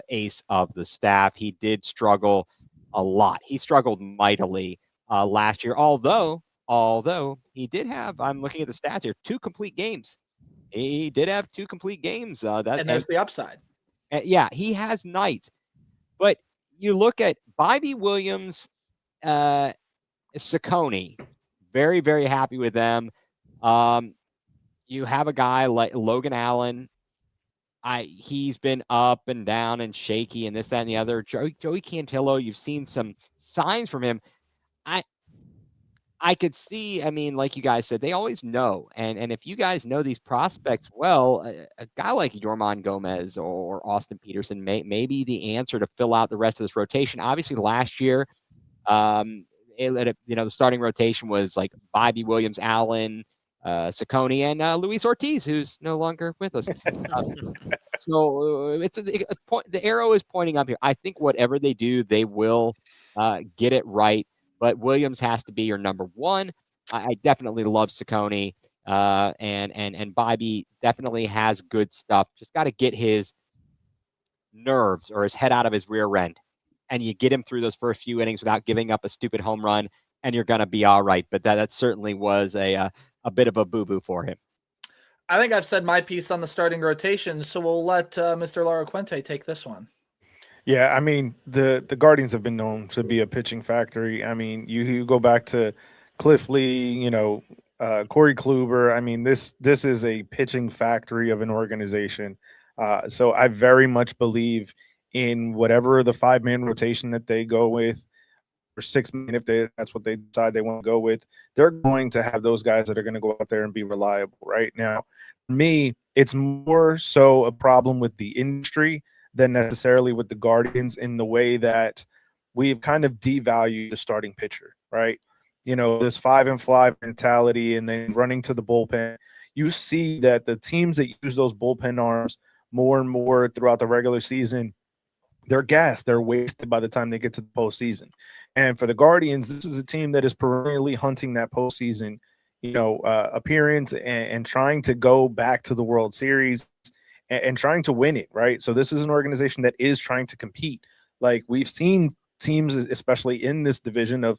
ace of the staff. He did struggle a lot. He struggled mightily last year, although he did have, I'm looking at the stats here, 2 complete games. He did have 2 complete games. And there's the upside. Yeah, he has nights. But you look at Bybee, Williams, Ciccone, very, very happy with them. You have a guy like Logan Allen. He's been up and down and shaky and this, that, and the other. Joey Cantillo, you've seen some signs from him. I could see, I mean, like you guys said, they always know. And if you guys know these prospects well, a guy like Yorman Gomez or Austin Peterson may be the answer to fill out the rest of this rotation. Obviously, last year, the starting rotation was like Bybee, Williams, Allen, Ciccone, and Luis Ortiz, who's no longer with us. So it's a point. The arrow is pointing up here. I think whatever they do, they will get it right. But Williams has to be your number 1. I definitely love Ciccone, and Bybee definitely has good stuff. Just got to get his nerves or his head out of his rear end, and you get him through those first few innings without giving up a stupid home run, and you're going to be all right. But that certainly was a bit of a boo-boo for him. I think I've said my piece on the starting rotation, so we'll let Mr. Lara Quente take this one. Yeah, I mean, the Guardians have been known to be a pitching factory. I mean, you go back to Cliff Lee, Corey Kluber. I mean, this is a pitching factory of an organization. So I very much believe in whatever the 5-man rotation that they go with, or 6-man if that's what they decide they want to go with. They're going to have those guys that are going to go out there and be reliable. Right now, for me, it's more so a problem with the industry than necessarily with the Guardians, in the way that we've kind of devalued the starting pitcher, right? This 5-and-fly mentality and then running to the bullpen. You see that the teams that use those bullpen arms more and more throughout the regular season, they're gassed. They're wasted by the time they get to the postseason. And for the Guardians, this is a team that is perennially hunting that postseason, appearance and trying to go back to the World Series and trying to win it, right? So this is an organization that is trying to compete. Like, we've seen teams, especially in this division of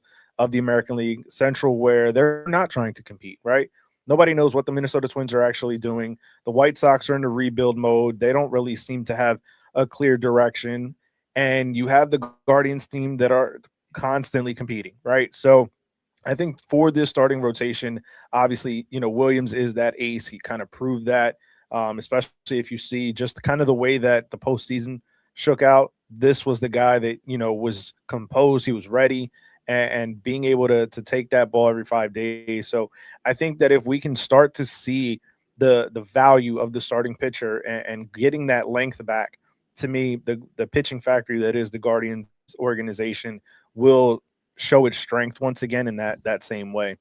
the American League Central, where they're not trying to compete, right? Nobody knows what the Minnesota Twins are actually doing. The White Sox are in a rebuild mode. They don't really seem to have a clear direction, and you have the Guardians team that are constantly competing, right? So I think for this starting rotation, obviously, Williams is that ace. He kind of proved that, especially if you see just kind of the way that the postseason shook out. This was the guy that, was composed. He was ready and being able to take that ball every 5 days. So I think that if we can start to see the value of the starting pitcher and getting that length back, to me, the pitching factory that is the Guardians organization will show its strength once again in that same way.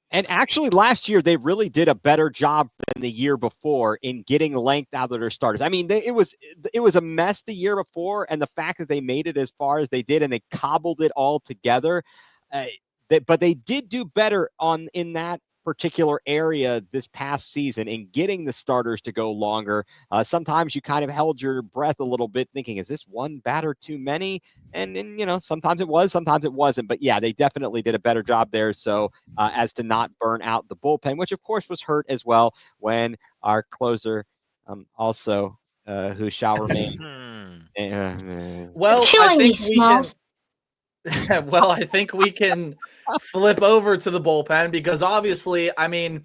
And actually, last year they really did a better job than the year before in getting length out of their starters. I mean, it was a mess the year before, and the fact that they made it as far as they did and they cobbled it all together, but they did do better in that particular area this past season in getting the starters to go longer. Sometimes you kind of held your breath a little bit thinking, is this one batter too many? And sometimes it was, sometimes it wasn't. But yeah, they definitely did a better job there. So as to not burn out the bullpen, which of course was hurt as well when our closer also who shall remain. Well, Killing me, Smalls. Well, I think we can flip over to the bullpen because obviously, I mean,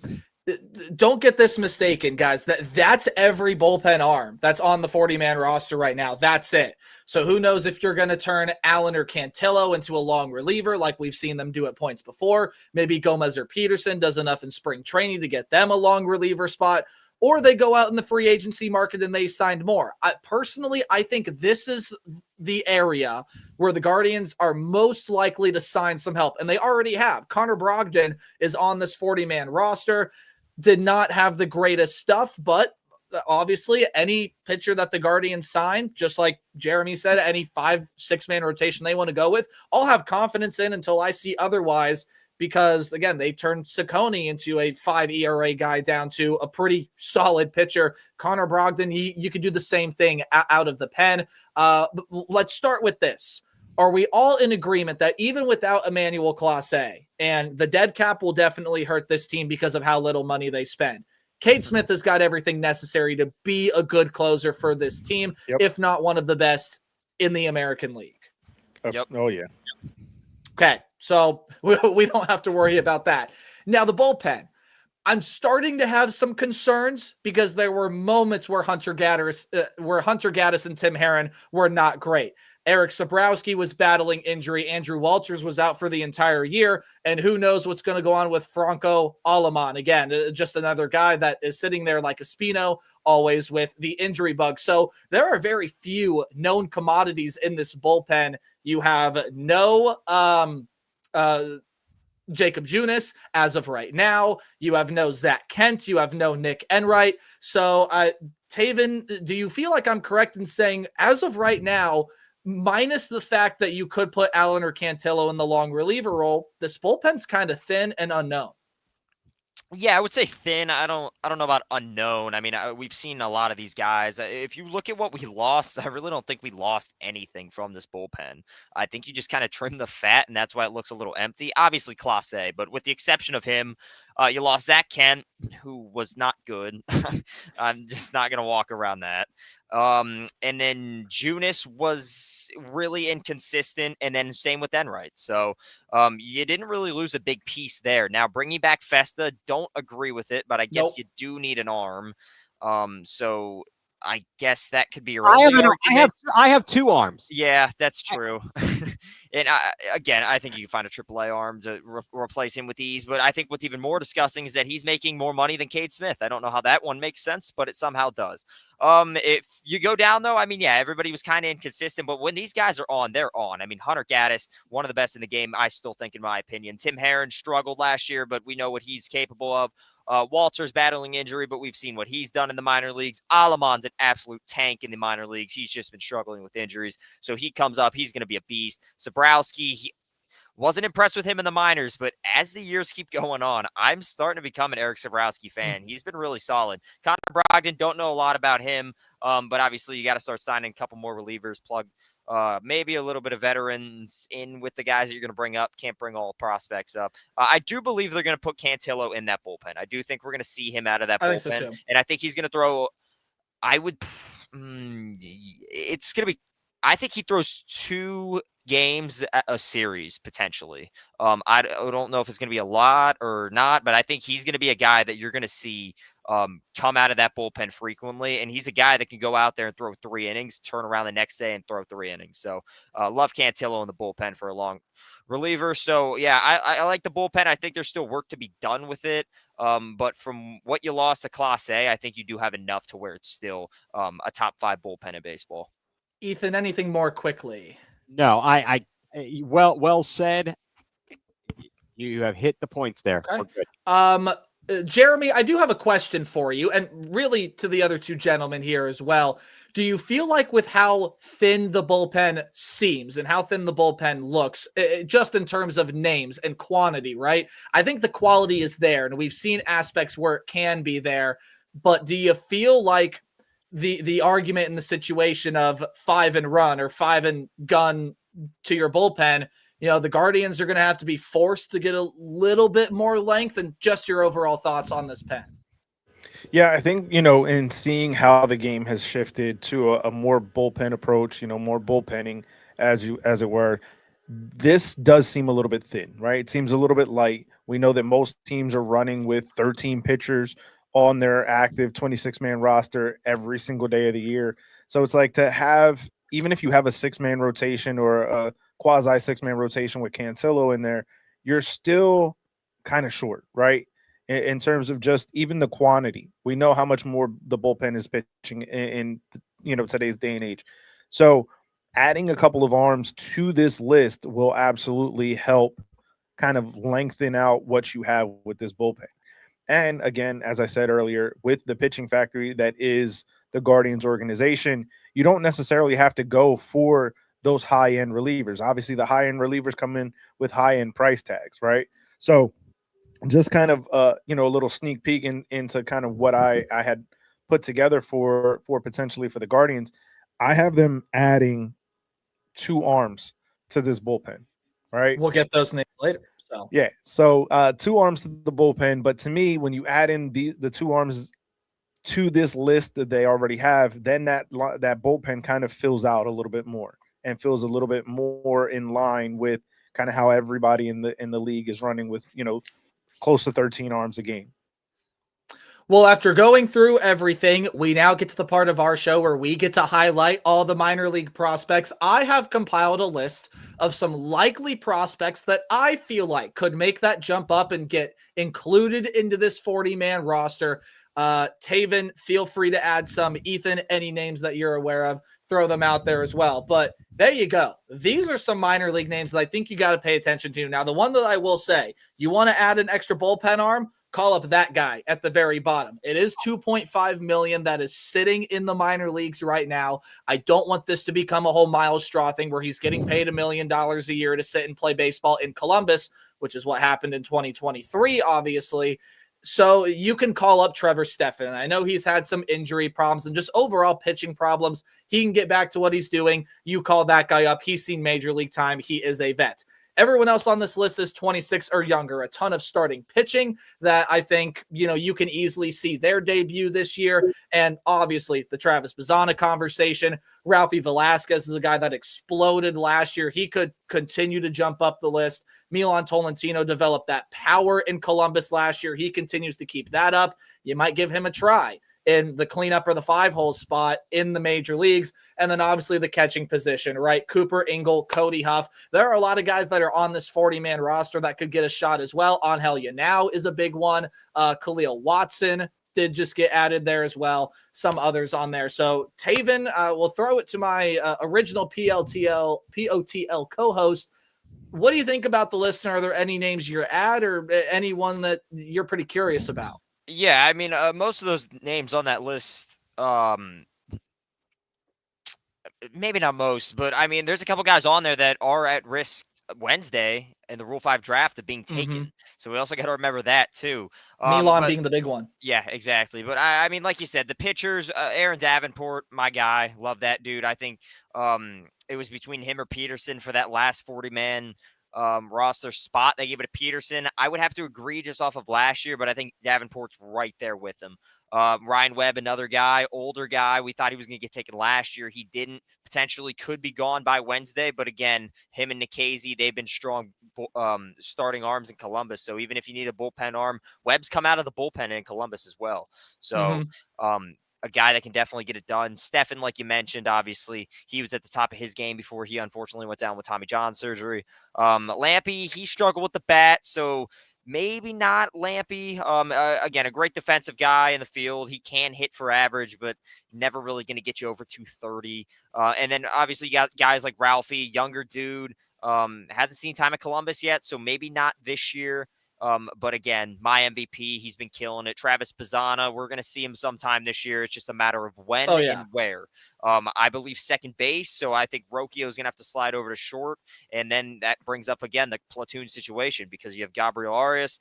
don't get this mistaken, guys. That's every bullpen arm that's on the 40-man roster right now. That's it. So who knows if you're going to turn Allen or Cantillo into a long reliever like we've seen them do at points before. Maybe Gomez or Peterson does enough in spring training to get them a long reliever spot. Or they go out in the free agency market and they signed more. Personally, I think this is the area where the Guardians are most likely to sign some help. And they already have. Connor Brogdon is on this 40-man roster. Did not have the greatest stuff, but obviously any pitcher that the Guardians sign, just like Jeremy said, any 5-6-man rotation they want to go with, I'll have confidence in until I see otherwise. Because, again, they turned Ciccone into a 5 ERA guy down to a pretty solid pitcher. Connor Brogdon, you could do the same thing out of the pen. Let's start with this. Are we all in agreement that even without Emmanuel Clase, and the dead cap will definitely hurt this team because of how little money they spend, Cade Smith has got everything necessary to be a good closer for this team, if not one of the best in the American League? Yep. Oh, yeah. Okay, so we don't have to worry about that. Now, the bullpen. I'm starting to have some concerns because there were moments where Hunter Gaddis and Tim Herron were not great. Eric Sabrowski was battling injury. Andrew Walters was out for the entire year. And who knows what's going to go on with Franco Aleman. Again, just another guy that is sitting there like a Espino, always with the injury bug. So there are very few known commodities in this bullpen. You have no Jacob Junis as of right now. You have no Zach Kent. You have no Nick Enright. So, Taven, do you feel like I'm correct in saying as of right now, minus the fact that you could put Allen or Cantillo in the long reliever role, this bullpen's kind of thin and unknown? Yeah, I would say thin. I don't know about unknown. I mean, we've seen a lot of these guys. If you look at what we lost, I really don't think we lost anything from this bullpen. I think you just kind of trim the fat, and that's why it looks a little empty. Obviously, Clase, but with the exception of him, you lost Zach Kent, who was not good. I'm just not going to walk around that. And then Junis was really inconsistent, and then same with Enright. So you didn't really lose a big piece there. Now, bringing back Festa, don't agree with it, but I guess you do need an arm. So I guess that could be a I have two arms. Yeah, that's true. And I think you can find a AAA arm to replace him with ease. But I think what's even more disgusting is that he's making more money than Cade Smith. I don't know how that one makes sense, but it somehow does. If you go down, though, I mean, yeah, everybody was kind of inconsistent. But when these guys are on, they're on. I mean, Hunter Gaddis, one of the best in the game, I still think, in my opinion. Tim Herron struggled last year, but we know what he's capable of. Walter's battling injury, but we've seen what he's done in the minor leagues. Aleman's an absolute tank in the minor leagues. He's just been struggling with injuries. So he comes up, he's going to be a beast. Sabrowski, he wasn't impressed with him in the minors, but as the years keep going on, I'm starting to become an Eric Sabrowski fan. He's been really solid. Connor Brogdon, don't know a lot about him, but obviously you got to start signing a couple more relievers, plug maybe a little bit of veterans in with the guys that you're going to bring up. Can't bring all prospects up. I do believe they're going to put Cantillo in that bullpen. I do think we're going to see him out of that bullpen. So too. And I think he's going to throw, It's going to be, I think he throws 2 games a series potentially. I don't know if it's going to be a lot or not, but I think he's going to be a guy that you're going to see come out of that bullpen frequently. And he's a guy that can go out there and throw 3 innings, turn around the next day and throw 3 innings. So love Cantillo in the bullpen for a long reliever. So yeah, I like the bullpen. I think there's still work to be done with it. But from what you lost to Class A, I think you do have enough to where it's still a top 5 bullpen in baseball. Ethan, anything more quickly? No, well said. You have hit the points there. Okay. We're good. Jeremy, I do have a question for you, and really to the other 2 gentlemen here as well. Do you feel like with how thin the bullpen seems and how thin the bullpen looks, just in terms of names and quantity, right? I think the quality is there, and we've seen aspects where it can be there. But do you feel like the argument in the situation of 5 and run or 5 and gun to your bullpen, the Guardians are going to have to be forced to get a little bit more length? And just your overall thoughts on this pen? Yeah, I think, in seeing how the game has shifted to a more bullpen approach, more bullpenning as it were, this does seem a little bit thin, right? It seems a little bit light. We know that most teams are running with 13 pitchers on their active 26-man roster every single day of the year. So it's like to have, even if you have a 6-man rotation or a quasi 6-man rotation with Cantillo in there, you're still kind of short, right? In terms of just even the quantity. We know how much more the bullpen is pitching in today's day and age. So adding a couple of arms to this list will absolutely help kind of lengthen out what you have with this bullpen. And again, as I said earlier, with the pitching factory that is the Guardians organization, you don't necessarily have to go for those high-end relievers. Obviously, the high-end relievers come in with high-end price tags, right? So just kind of a little sneak peek into kind of what I had put together for potentially for the Guardians. I have them adding 2 arms to this bullpen, right? We'll get those names later. So yeah, so 2 arms to the bullpen, but to me, when you add in the 2 arms to this list that they already have, then that bullpen kind of fills out a little bit more and feels a little bit more in line with kind of how everybody in the league is running with close to 13 arms a game. Well, after going through everything, we now get to the part of our show where we get to highlight all the minor league prospects. I have compiled a list of some likely prospects that I feel like could make that jump up and get included into this 40-man roster. Taven, feel free to add some. Ethan, any names that you're aware of, throw them out there as well. But there you go. These are some minor league names that I think you got to pay attention to. Now, the one that I will say, you want to add an extra bullpen arm, call up that guy at the very bottom. It is $2.5 million that is sitting in the minor leagues right now. I don't want this to become a whole Miles Straw thing where he's getting paid $1 million a year to sit and play baseball in Columbus, which is what happened in 2023, obviously. So you can call up Trevor Stephan. I know he's had some injury problems and just overall pitching problems. He can get back to what he's doing. You call that guy up. He's seen major league time. He is a vet. Everyone else on this list is 26 or younger, a ton of starting pitching that I think, you can easily see their debut this year. And obviously the Travis Bazzana conversation. Ralphie Velasquez is a guy that exploded last year. He could continue to jump up the list. Milan Tolentino developed that power in Columbus last year. He continues to keep that up. You might give him a try in the cleanup or the 5-hole spot in the major leagues. And then obviously the catching position, right? Cooper Engel, Cody Huff. There are a lot of guys that are on this 40-man roster that could get a shot as well. Angel Yanao is a big one. Khalil Watson did just get added there as well. Some others on there. So Taven, we'll throw it to my original POTL co-host. What do you think about the list? And are there any names you're at or anyone that you're pretty curious about? Yeah, I mean, most of those names on that list, maybe not most, but I mean, there's a couple guys on there that are at risk Wednesday in the Rule 5 draft of being taken. Mm-hmm. So we also got to remember that too. Milan being the big one. Yeah, exactly. But I mean, like you said, the pitchers, Aaron Davenport, my guy, love that dude. I think it was between him or Peterson for that last 40-man roster spot. They gave it to Peterson. I would have to agree just off of last year, but I think Davenport's right there with him. Ryan Webb, another guy, older guy. We thought he was going to get taken last year. He didn't. Potentially could be gone by Wednesday. But again, him and Nikhazy, they've been strong starting arms in Columbus. So even if you need a bullpen arm, Webb's come out of the bullpen in Columbus as well. So a guy that can definitely get it done. Stefan, like you mentioned, obviously, he was at the top of his game before he unfortunately went down with Tommy John surgery. Lampy, he struggled with the bat. So maybe not Lampy. Again, a great defensive guy in the field. He can hit for average, but never really going to get you over 230. And then obviously you got guys like Ralphie, younger dude, hasn't seen time at Columbus yet, so maybe not this year. But again, my MVP, he's been killing it. Travis Pizzana, we're going to see him sometime this year. It's just a matter of when and where. I believe second base, so I think Rocchio is going to have to slide over to short. And then that brings up, again, the platoon situation because you have Gabriel Arias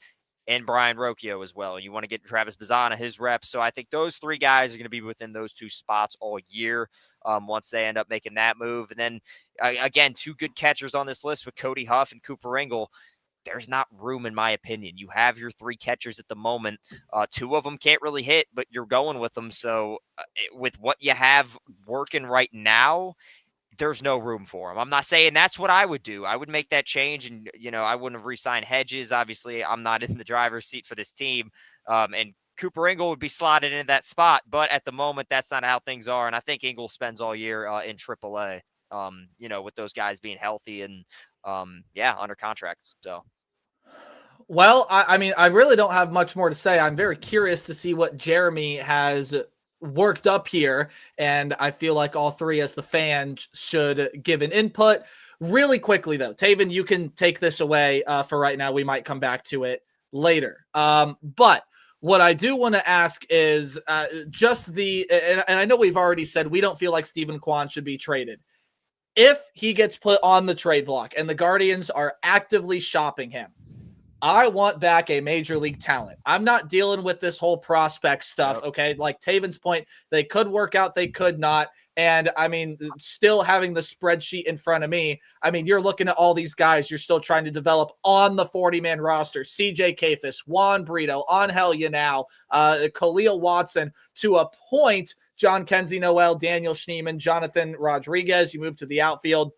and Brian Rocchio as well. You want to get Travis Pizzana his reps. So I think those three guys are going to be within those two spots all year once they end up making that move. And then, again, two good catchers on this list with Cody Huff and Cooper Engel. There's not room, in my opinion. You have your three catchers at the moment. Two of them can't really hit, but you're going with them. So with what you have working right now, there's no room for them. I'm not saying that's what I would do. I would make that change, and I wouldn't have re-signed Hedges. Obviously, I'm not in the driver's seat for this team, and Cooper Engel would be slotted into that spot. But at the moment, that's not how things are, and I think Engel spends all year in AAA. With those guys being healthy and under contracts. So. Well, I mean, I really don't have much more to say. I'm very curious to see what Jeremy has worked up here, and I feel like all three as the fans should give an input. Really quickly, though, Taven, you can take this away for right now. We might come back to it later. But what I do want to ask is just and I know we've already said we don't feel like Stephen Kwan should be traded. If he gets put on the trade block and the Guardians are actively shopping him, I want back a major league talent. I'm not dealing with this whole prospect stuff, okay? Like Taven's point, they could work out, they could not. And, I mean, still having the spreadsheet in front of me, I mean, you're looking at all these guys you're still trying to develop on the 40-man roster. CJ Kafis, Juan Brito, Angel Yanao, Khalil Watson, to a point, John Kenzie Noel, Daniel Schneemann, Jonathan Rodriguez. You move to the outfield.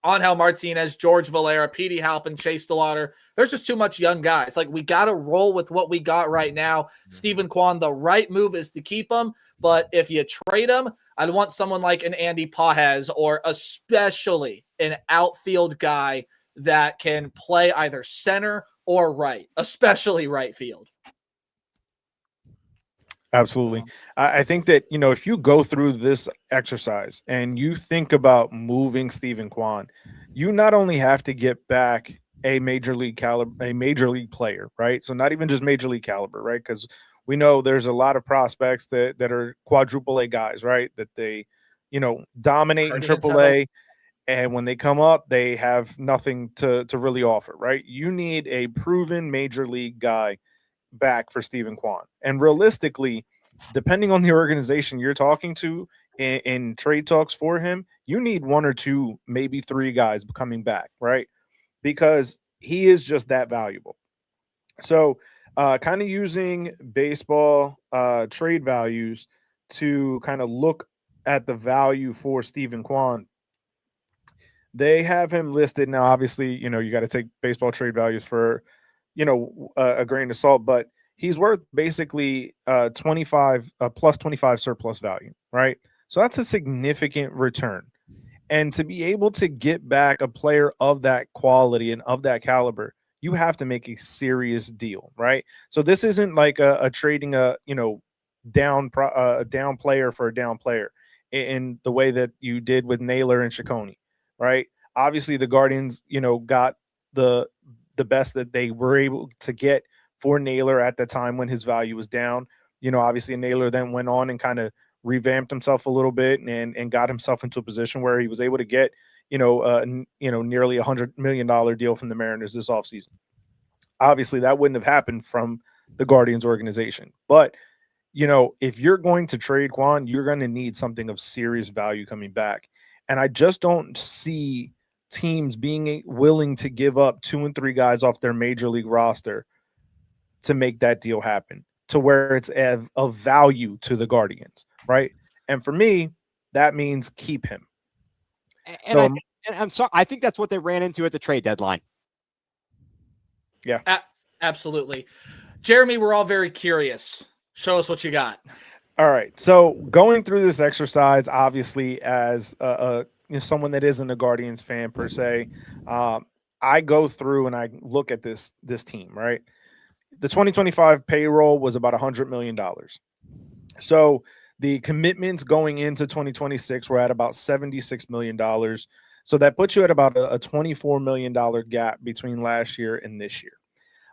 Angel Martinez, George Valera, Petey Halpin, Chase DeLauder. There's just too much young guys. Like, we got to roll with what we got right now. Stephen Kwan, the right move is to keep him. But if you trade him, I'd want someone like an Andy Pajes or especially an outfield guy that can play either center or right, especially right field. Absolutely. I think that, if you go through this exercise and you think about moving Stephen Kwan, you not only have to get back a major league player, right? So not even just major league caliber, right? Because we know there's a lot of prospects that are quadruple A guys, right? That they, dominate in AAA. And when they come up, they have nothing to really offer, right? You need a proven major league guy back for Stephen Kwan. And realistically, depending on the organization you're talking to in trade talks for him, you need one or two, maybe three guys coming back, right? Because he is just that valuable. So kind of using baseball trade values to kind of look at the value for Stephen Kwan. They have him listed now. Obviously, you got to take baseball trade values for a grain of salt, but he's worth basically 25 plus 25 surplus value, right? So that's a significant return. And to be able to get back a player of that quality and of that caliber, you have to make a serious deal, right? So this isn't like a trading a down player for a down player in the way that you did with Naylor and Ciccone, right? Obviously the Guardians, got the best that they were able to get for Naylor at the time when his value was down. Obviously Naylor then went on and kind of revamped himself a little bit and got himself into a position where he was able to get, nearly $100 million deal from the Mariners this offseason. Obviously that wouldn't have happened from the Guardians organization. But, if you're going to trade Kwan, you're going to need something of serious value coming back. And I just don't see teams being willing to give up 2 and 3 guys off their major league roster to make that deal happen. to where it's of value to the Guardians, right? And for me, that means keep him. And I'm sorry, I think that's what they ran into at the trade deadline. Yeah, absolutely. Jeremy, we're all very curious. Show us what you got. All right. So going through this exercise, obviously, as someone that isn't a Guardians fan per se, I go through and I look at this team, right? The 2025 payroll was about $100 million. So the commitments going into 2026 were at about $76 million. So that puts you at about a $24 million gap between last year and this year.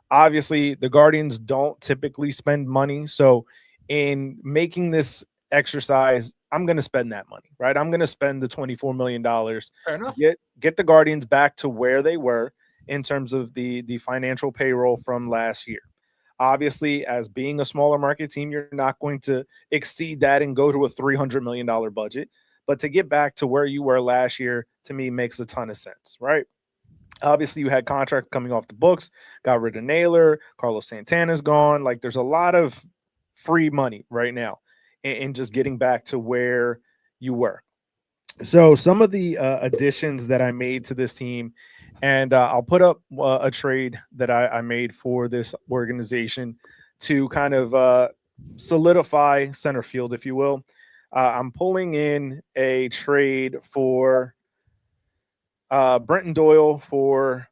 Obviously, the Guardians don't typically spend money. So in making this exercise, I'm going to spend that money, right? I'm going to spend the $24 million. Fair enough. Get the Guardians back to where they were in terms of the financial payroll from last year. Obviously, as being a smaller market team, you're not going to exceed that and go to a $300 million budget. But to get back to where you were last year, to me, makes a ton of sense, right? Obviously, you had contracts coming off the books, got rid of Naylor, Carlos Santana's gone. Like, there's a lot of free money right now in just getting back to where you were. So some of the additions that I made to this team, and I'll put up a trade that I made for this organization to kind of solidify center field, if you will. I'm pulling in a trade for Brenton Doyle for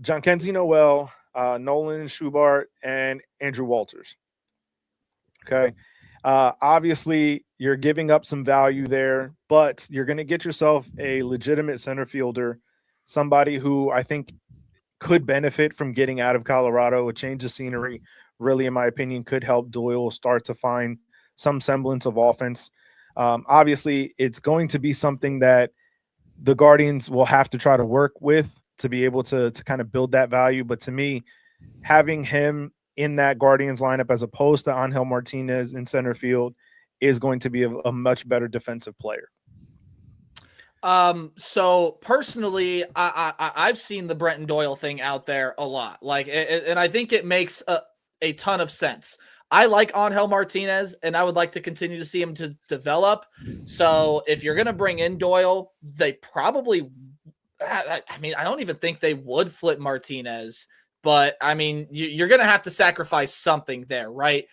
Jhonkensy Noel, Nolan Schubart, and Andrew Walters. Okay. Obviously, you're giving up some value there, but you're going to get yourself a legitimate center fielder, somebody who I think could benefit from getting out of Colorado. A change of scenery, really, in my opinion, could help Doyle start to find some semblance of offense. Obviously, it's going to be something that the Guardians will have to try to work with to be able to kind of build that value. But to me, having him in that Guardians lineup as opposed to Angel Martinez in center field is going to be a much better defensive player. So personally, I've seen the Brenton Doyle thing out there a lot, and I think it makes a ton of sense. I like Angel Martinez, and I would like to continue to see him to develop. So if you're going to bring in Doyle, they probably, I don't even think they would flip Martinez, but I mean, you're going to have to sacrifice something there, right?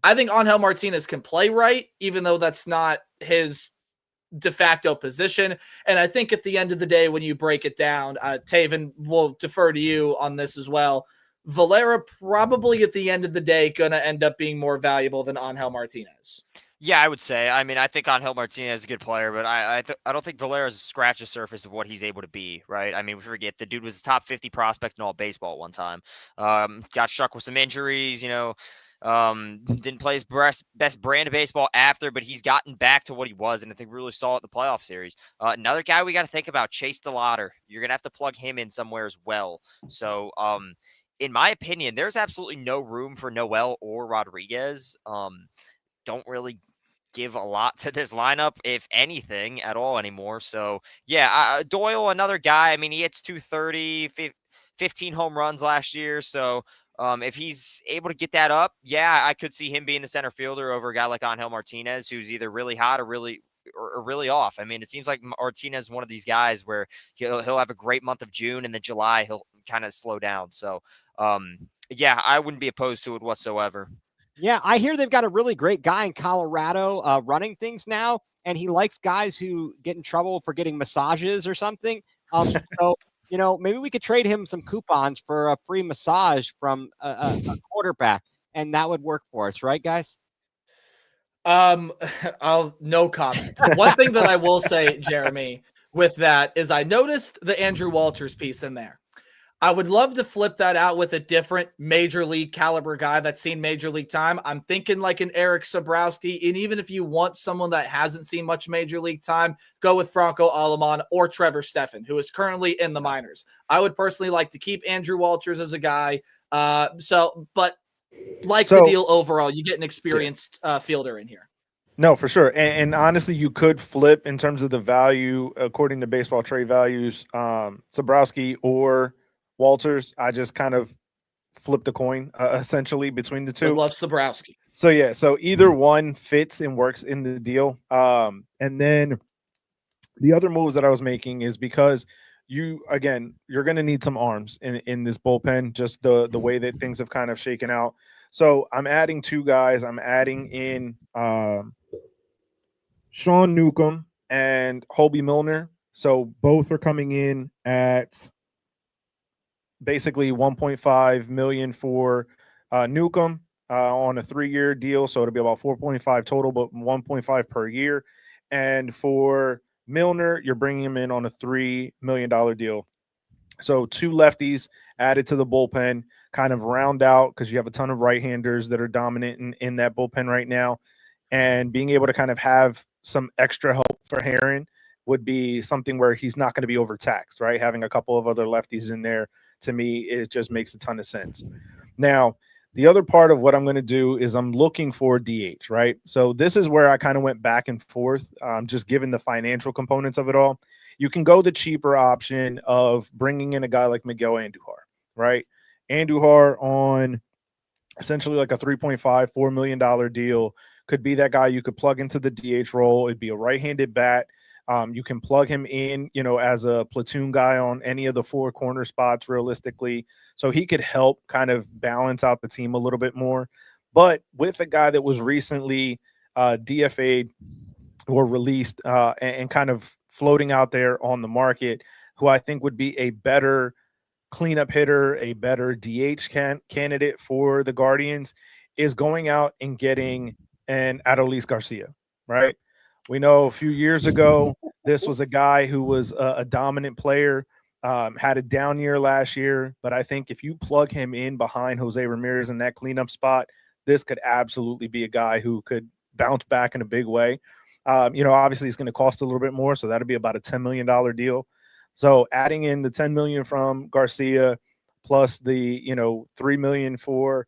I think Angel Martinez can play right, even though that's not his de facto position. And I think at the end of the day, when you break it down, Taven, will defer to you on this as well. Valera probably at the end of the day going to end up being more valuable than Angel Martinez. Yeah, I would say. I mean, I think Angel Martinez is a good player, but I don't think Valera's scratched the surface of what he's able to be, right? I mean, we forget the dude was a top 50 prospect in all baseball at one time. Got struck with some injuries, didn't play his best brand of baseball after, but he's gotten back to what he was, and I think we really saw it in the playoff series. Another guy we got to think about, Chase DeLauder. You're going to have to plug him in somewhere as well. So, in my opinion, there's absolutely no room for Noel or Rodriguez. Don't really give a lot to this lineup, if anything at all anymore. So yeah, Doyle, another guy. I mean, he hits 230, 15 home runs last year. So if he's able to get that up, yeah, I could see him being the center fielder over a guy like Angel Martinez, who's either really hot or really off. I mean, it seems like Martinez is one of these guys where he'll have a great month of June, and then July he'll kind of slow down. So yeah, I wouldn't be opposed to it whatsoever. Yeah, I hear they've got a really great guy in Colorado running things now, and he likes guys who get in trouble for getting massages or something. So, maybe we could trade him some coupons for a free massage from a quarterback, and that would work for us, right, guys? No comment. One thing that I will say, Jeremy, with that is I noticed the Andrew Walters piece in there. I would love to flip that out with a different major league caliber guy that's seen major league time. I'm thinking like an Eric Sobrowski. And even if you want someone that hasn't seen much major league time, go with Franco Aleman or Trevor Stephan, who is currently in the minors. I would personally like to keep Andrew Walters as a guy. But the deal overall, you get an experienced fielder in here. No, for sure. And honestly, you could flip in terms of the value, according to baseball trade values, Sobrowski or Walters. I just kind of flipped a coin essentially between the Would two. love Sobrowski. So yeah, so either one fits and works in the deal. And then the other moves that I was making is because you're going to need some arms in this bullpen, just the way that things have kind of shaken out. So I'm adding two guys. I'm adding in Sean Newcomb and Hobie Milner. So both are coming in at basically 1.5 million for Newcomb on a 3-year deal. So it'll be about 4.5 total, but 1.5 per year. And for Milner, you're bringing him in on a $3 million deal. So 2 lefties added to the bullpen, kind of round out, because you have a ton of right-handers that are dominant in that bullpen right now. And being able to kind of have some extra help for Herron would be something where he's not going to be overtaxed, right? Having a couple of other lefties in there, to me, it just makes a ton of sense. Now, the other part of what I'm going to do is I'm looking for DH, right? So this is where I kind of went back and forth, just given the financial components of it all. You can go the cheaper option of bringing in a guy like Miguel Andujar, right? Andujar on essentially like a $3.5-4 million deal could be that guy you could plug into the DH role. It'd be a right-handed bat. You can plug him in, as a platoon guy on any of the 4 corner spots realistically. So he could help kind of balance out the team a little bit more. But with a guy that was recently DFA'd or released and kind of floating out there on the market, who I think would be a better cleanup hitter, a better DH candidate for the Guardians, is going out and getting an Adolis Garcia, right? We know a few years ago, this was a guy who was a dominant player, had a down year last year. But I think if you plug him in behind Jose Ramirez in that cleanup spot, this could absolutely be a guy who could bounce back in a big way. Obviously it's going to cost a little bit more. So that'll be about a $10 million deal. So adding in the $10 million from Garcia plus the, $3 million for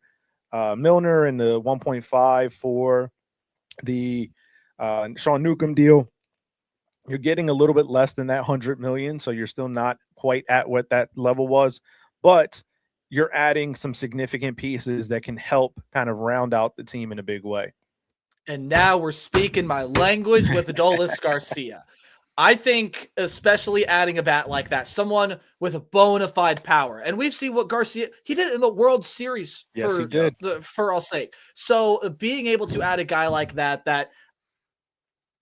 Milner and the 1.5 for the Sean Newcomb deal, you're getting a little bit less than that 100 million. So you're still not quite at what that level was, but you're adding some significant pieces that can help kind of round out the team in a big way. And now we're speaking my language with Adolis Garcia. I think especially adding a bat like that, someone with a bona fide power. And we've seen what Garcia, he did in the World Series Yes, he did. For all sake. So being able to add a guy like that,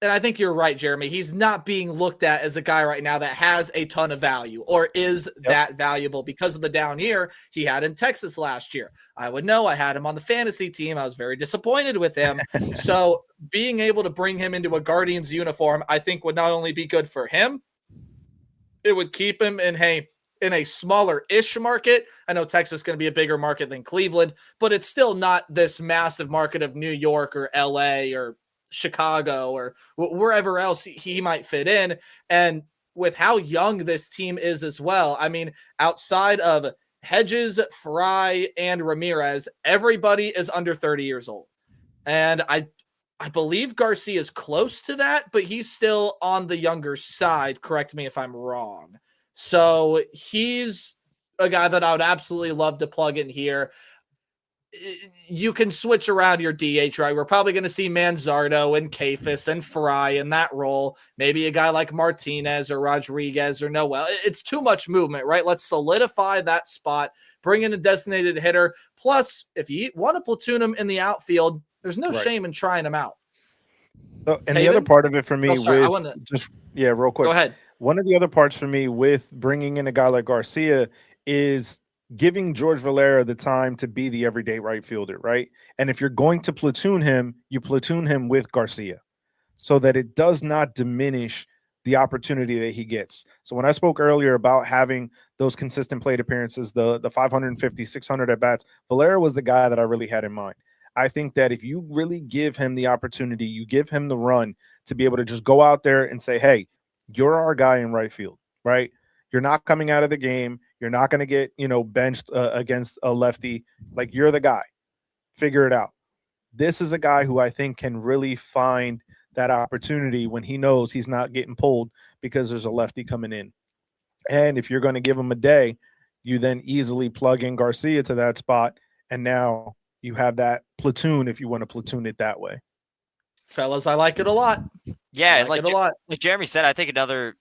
and I think you're right, Jeremy, he's not being looked at as a guy right now that has a ton of value or is that valuable because of the down year he had in Texas last year. I would know, I had him on the fantasy team. I was very disappointed with him. So being able to bring him into a Guardians uniform, I think would not only be good for him, it would keep him in a smaller-ish market. I know Texas is going to be a bigger market than Cleveland, but it's still not this massive market of New York or LA or Chicago or wherever else he might fit in. And with how young this team is as well, I mean, outside of Hedges, Fry, and Ramirez, everybody is under 30 years old. And I believe Garcia is close to that, but he's still on the younger side. Correct me if I'm wrong. So he's a guy that I would absolutely love to plug in here. You can switch around your DH, right? We're probably going to see Manzardo and Kafis and Fry in that role. Maybe a guy like Martinez or Rodriguez or Noel. It's too much movement, right? Let's solidify that spot, bring in a designated hitter. Plus, if you want to platoon him in the outfield, there's no shame in trying him out. So, and the other part of it for me real quick. Go ahead. One of the other parts for me with bringing in a guy like Garcia is giving George Valera the time to be the everyday right fielder, right? And if you're going to platoon him, you platoon him with Garcia so that it does not diminish the opportunity that he gets. So when I spoke earlier about having those consistent plate appearances, the 550, 600 at-bats, Valera was the guy that I really had in mind. I think that if you really give him the opportunity, you give him the run to be able to just go out there and say, hey, you're our guy in right field, right? You're not coming out of the game. You're not going to get, benched against a lefty. Like, you're the guy. Figure it out. This is a guy who I think can really find that opportunity when he knows he's not getting pulled because there's a lefty coming in. And if you're going to give him a day, You then easily plug in Garcia to that spot, and now you have that platoon if you want to platoon it that way. Fellas, I like it a lot. Yeah, I and like it a lot. like Jeremy said, I think another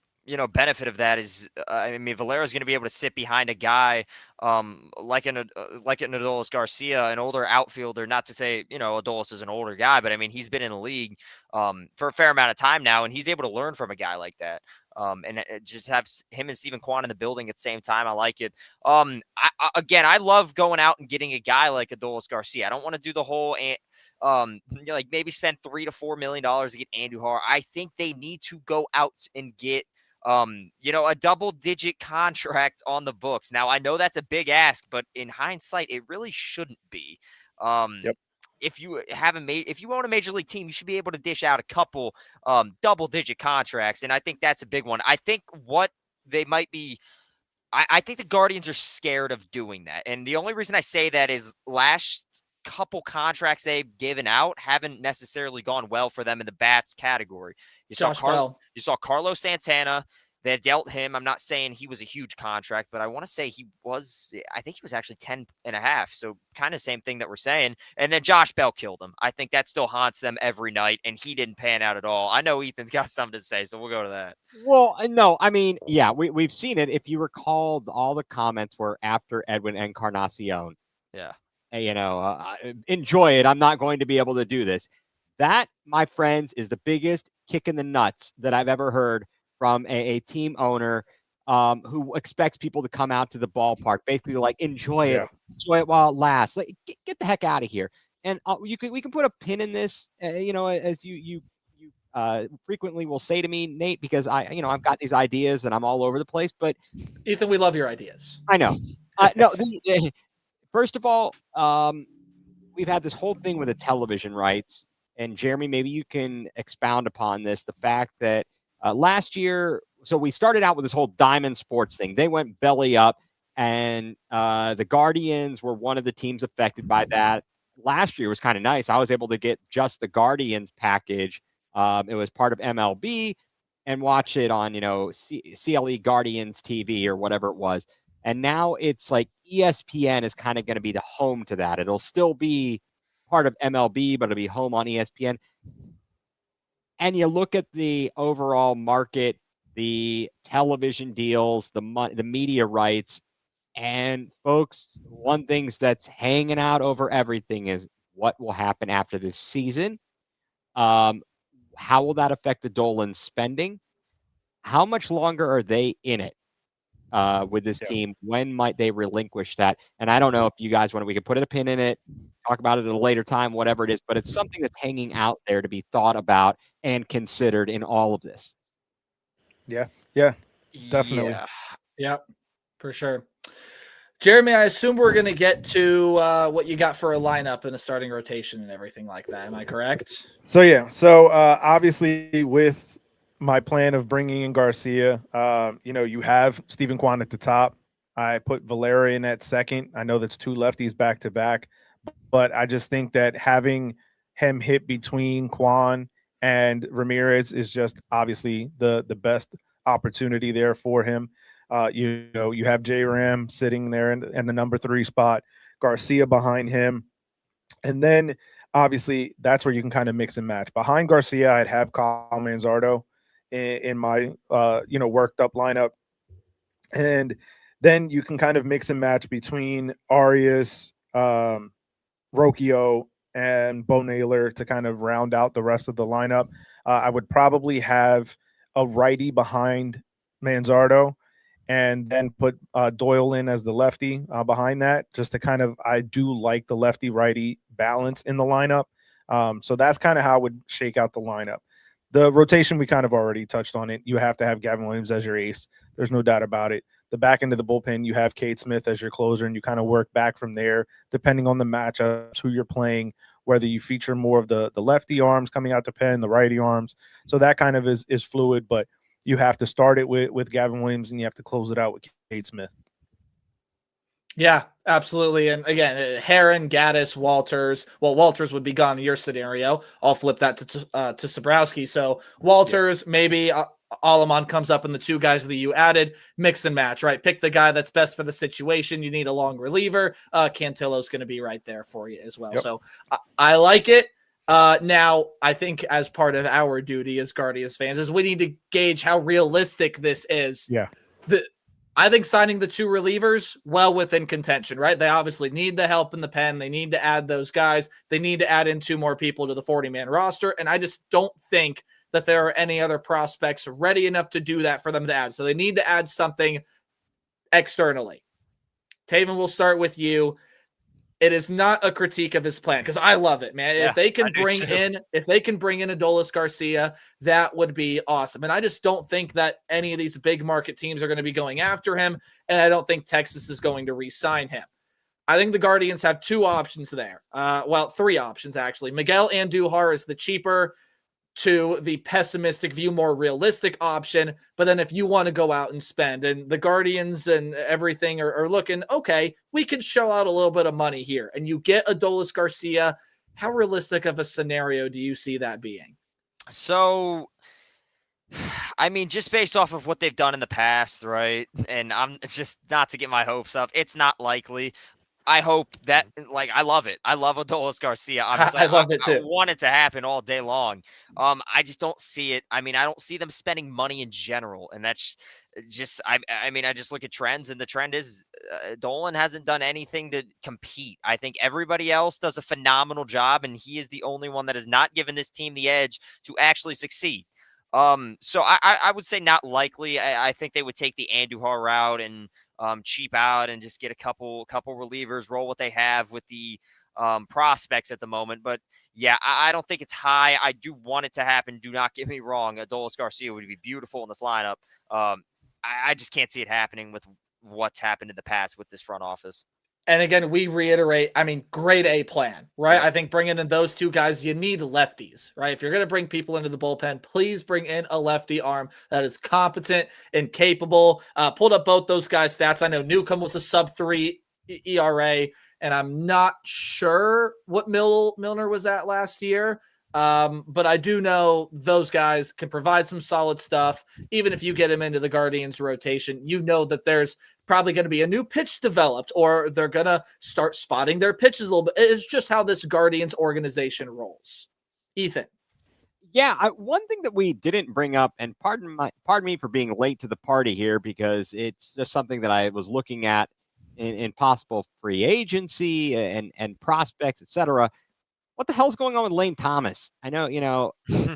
benefit of that is, I mean, Valera's going to be able to sit behind a guy like an Adolis Garcia, an older outfielder. Not to say Adolis is an older guy, but I mean he's been in the league for a fair amount of time now, and he's able to learn from a guy like that. And just have him and Stephen Kwan in the building at the same time. I like it. I love going out and getting a guy like Adolis Garcia. I don't want to do the whole like maybe spend $3 to $4 million to get Andujar. I think they need to go out and get a double-digit contract on the books. Now I know that's a big ask, but in hindsight, it really shouldn't be. Yep. If you own a major league team, you should be able to dish out a couple double-digit contracts, and I think that's a big one. I think what they might be. I think the Guardians are scared of doing that, and the only reason I say that is last couple contracts they've given out haven't necessarily gone well for them in the bats category. You saw Carlos Santana. They dealt him. I'm not saying he was a huge contract, but I want to say I think he was actually 10.5. So kind of same thing that we're saying. And then Josh Bell killed him. I think that still haunts them every night, and he didn't pan out at all. I know Ethan's got something to say, so we'll go to that. Well, no, I mean, yeah, we've seen it. If you recall, all the comments were after Edwin Encarnacion. Yeah. Enjoy it. I'm not going to be able to do this. That, my friends, is the biggest kick in the nuts that I've ever heard from a team owner who expects people to come out to the ballpark, basically like enjoy it while it lasts. Like, get the heck out of here. And we can put a pin in this, as you frequently will say to me, Nate, because I've got these ideas and I'm all over the place. But Ethan, we love your ideas. I know. No. First of all, we've had this whole thing with the television rights, and Jeremy, maybe you can expound upon this. The fact that last year, so we started out with this whole Diamond Sports thing. They went belly up, and the Guardians were one of the teams affected by that. Last year was kind of nice. I was able to get just the Guardians package. It was part of MLB, and watch it on CLE Guardians TV or whatever it was. And now it's like ESPN is kind of going to be the home to that. It'll still be part of MLB, but it'll be home on ESPN. And you look at the overall market, the television deals, the media rights, and folks, one thing that's hanging out over everything is what will happen after this season. How will that affect the Dolan's spending? How much longer are they in it with this team? When might they relinquish that? And I don't know if you guys we can put a pin in it, talk about it at a later time, whatever it is, but it's something that's hanging out there to be thought about and considered in all of this. Yeah, definitely. Yeah, for sure. Jeremy, I assume we're going to get to what you got for a lineup and a starting rotation and everything like that. Am I correct? So obviously with my plan of bringing in Garcia, you have Stephen Kwan at the top. I put Valera in at second. I know that's two lefties back to back, but I just think that having him hit between Kwan and Ramirez is just obviously the best opportunity there for him. You have J Ram sitting there in the number 3 spot, Garcia behind him, and then obviously that's where you can kind of mix and match. Behind Garcia, I'd have Kyle Manzardo in my worked up lineup, and then you can kind of mix and match between Arias, Rocchio, and Bo Naylor to kind of round out the rest of the lineup. I would probably have a righty behind Manzardo, and then put Doyle in as the lefty behind that, just to kind of, I do like the lefty righty balance in the lineup. So that's kind of how I would shake out the lineup. The rotation, we kind of already touched on it. You have to have Gavin Williams as your ace. There's no doubt about it. The back end of the bullpen, you have Cade Smith as your closer, and you kind of work back from there, depending on the matchups, who you're playing, whether you feature more of the lefty arms coming out the pen, the righty arms. So that kind of is fluid, but you have to start it with Gavin Williams, and you have to close it out with Cade Smith. Yeah, absolutely. And again, Heron, Gaddis, Walters. Well, Walters would be gone in your scenario. I'll flip that to Sabrowski. So Walters, maybe Alamon comes up and the two guys that you added, mix and match, right? Pick the guy that's best for the situation. You need a long reliever. Cantillo's going to be right there for you as well. Yep. So I like it. Now, I think as part of our duty as Guardians fans is we need to gauge how realistic this is. Yeah. I think signing the two relievers well within contention, right? They obviously need the help in the pen. They need to add those guys. They need to add in 2 more people to the 40-man roster. And I just don't think that there are any other prospects ready enough to do that for them to add. So they need to add something externally. Taven, we'll start with you. It is not a critique of his plan because I love it, man. Yeah, if they can bring in Adolis Garcia, that would be awesome. And I just don't think that any of these big market teams are going to be going after him. And I don't think Texas is going to re-sign him. I think the Guardians have 2 options there. 3 options, actually. Miguel Andujar is the cheaper to the pessimistic view, more realistic option. But then if you want to go out and spend, and the Guardians and everything are looking, okay, we can shell out a little bit of money here. And you get Adolis Garcia. How realistic of a scenario do you see that being? So, I mean, just based off of what they've done in the past, right? And it's just not to get my hopes up. It's not likely. I hope that, I love it. I love Adolis Garcia. Obviously, I love it too. I want it to happen all day long. I just don't see it. I mean, I don't see them spending money in general, and that's just. I mean, I just look at trends, and the trend is Dolan hasn't done anything to compete. I think everybody else does a phenomenal job, and he is the only one that has not given this team the edge to actually succeed. So I would say not likely. I think they would take the Andujar route and cheap out and just get a couple relievers, roll what they have with the prospects at the moment. But yeah, I don't think it's high. I do want it to happen. Do not get me wrong. Adolis Garcia would be beautiful in this lineup. I just can't see it happening with what's happened in the past with this front office. And again, we reiterate, I mean, grade A plan, right? Yeah. I think bringing in those 2 guys, you need lefties, right? If you're going to bring people into the bullpen, please bring in a lefty arm that is competent and capable. Pulled up both those guys' stats. I know Newcomb was a sub-3 ERA, and I'm not sure what Milner was at last year. But I do know those guys can provide some solid stuff. Even if you get him into the Guardians rotation, you know that there's probably going to be a new pitch developed, or they're going to start spotting their pitches a little bit. It's just how this Guardians organization rolls. Ethan. Yeah, one thing that we didn't bring up, and pardon me for being late to the party here, because it's just something that I was looking at in possible free agency and prospects, etc. What the hell's going on with Lane Thomas? I know,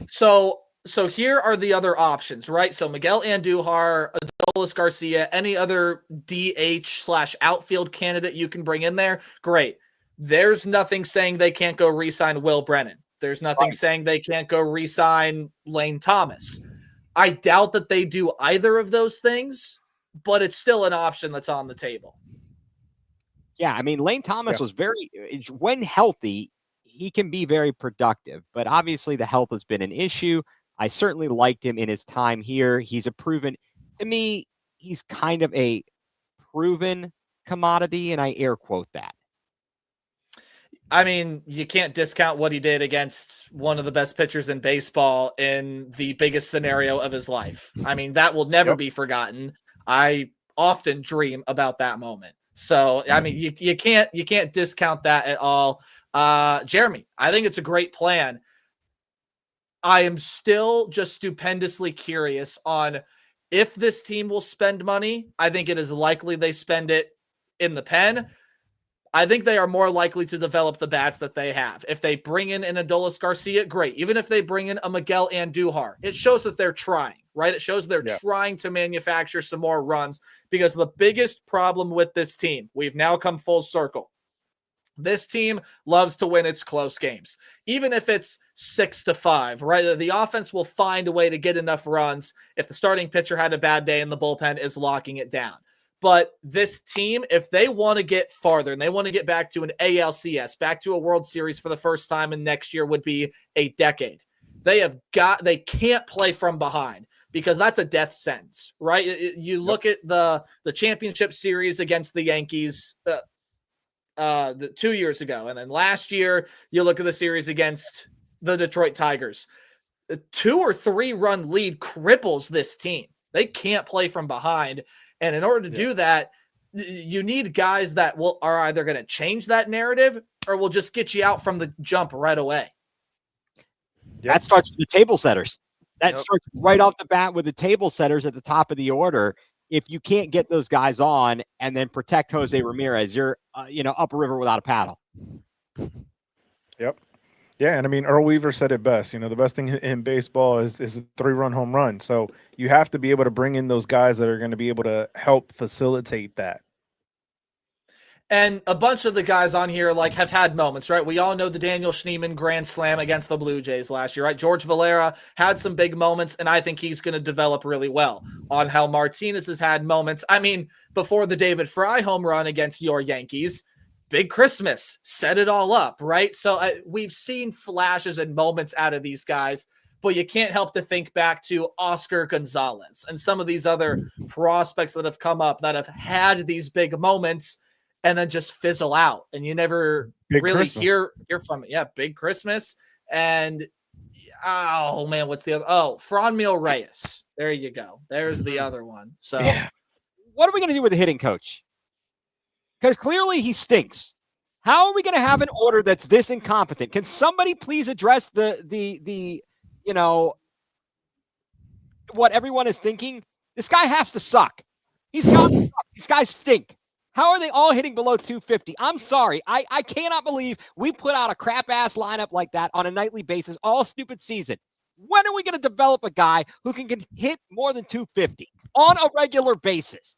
So here are the other options, right? So Miguel Andujar, Adolis Garcia, any other DH/outfield candidate you can bring in there, great. There's nothing saying they can't go re-sign Will Brennan. There's nothing saying they can't go re-sign Lane Thomas. I doubt that they do either of those things, but it's still an option that's on the table. Yeah, I mean, Lane Thomas was when healthy, he can be very productive, but obviously the health has been an issue. I certainly liked him in his time here. He's to me, he's kind of a proven commodity, and I air quote that. I mean, you can't discount what he did against one of the best pitchers in baseball in the biggest scenario of his life. I mean, that will never be forgotten. I often dream about that moment. So, I mean, you can't discount that at all. Jeremy, I think it's a great plan. I am still just stupendously curious on if this team will spend money. I think it is likely they spend it in the pen. I think they are more likely to develop the bats that they have. If they bring in an Adolis Garcia, great. Even if they bring in a Miguel Andujar, it shows that they're trying, right? It shows they're trying to manufacture some more runs, because the biggest problem with this team, we've now come full circle. This team loves to win its close games, even if it's 6-5, right? The offense will find a way to get enough runs if the starting pitcher had a bad day and the bullpen is locking it down. But this team, if they want to get farther and they want to get back to an ALCS, back to a World Series for the first time, and next year would be a decade, they can't play from behind, because that's a death sentence, right? You look at the championship series against the Yankees 2 years ago. And then last year, you look at the series against the Detroit Tigers. a 2 or 3 run lead cripples this team. They can't play from behind. And in order to do that, you need guys that are either going to change that narrative or will just get you out from the jump right away. That starts with the table setters. That starts right off the bat with the table setters at the top of the order. If you can't get those guys on and then protect Jose Ramirez, you're, up a river without a paddle. Yep. Yeah, and I mean, Earl Weaver said it best. The best thing in baseball is a 3-run home run. So you have to be able to bring in those guys that are going to be able to help facilitate that. And a bunch of the guys on here have had moments, right? We all know the Daniel Schneemann grand slam against the Blue Jays last year, right? George Valera had some big moments, and I think he's going to develop really well. Angel Martinez has had moments. I mean, before the David Fry home run against your Yankees, Big Christmas set it all up, right? So we've seen flashes and moments out of these guys, but you can't help to think back to Oscar Gonzalez and some of these other prospects that have come up that have had these big moments and then just fizzle out, and you never really hear from it. Yeah, Big Christmas. And, oh, man, what's the other? Oh, Franmil Reyes. There you go. There's the other one. So what are we going to do with the hitting coach? Because clearly he stinks. How are we going to have an order that's this incompetent? Can somebody please address the what everyone is thinking? This guy has to suck. He's got to suck. These guys stink. How are they all hitting below 250? I'm sorry. I cannot believe we put out a crap-ass lineup like that on a nightly basis all stupid season. When are we going to develop a guy who can hit more than 250 on a regular basis?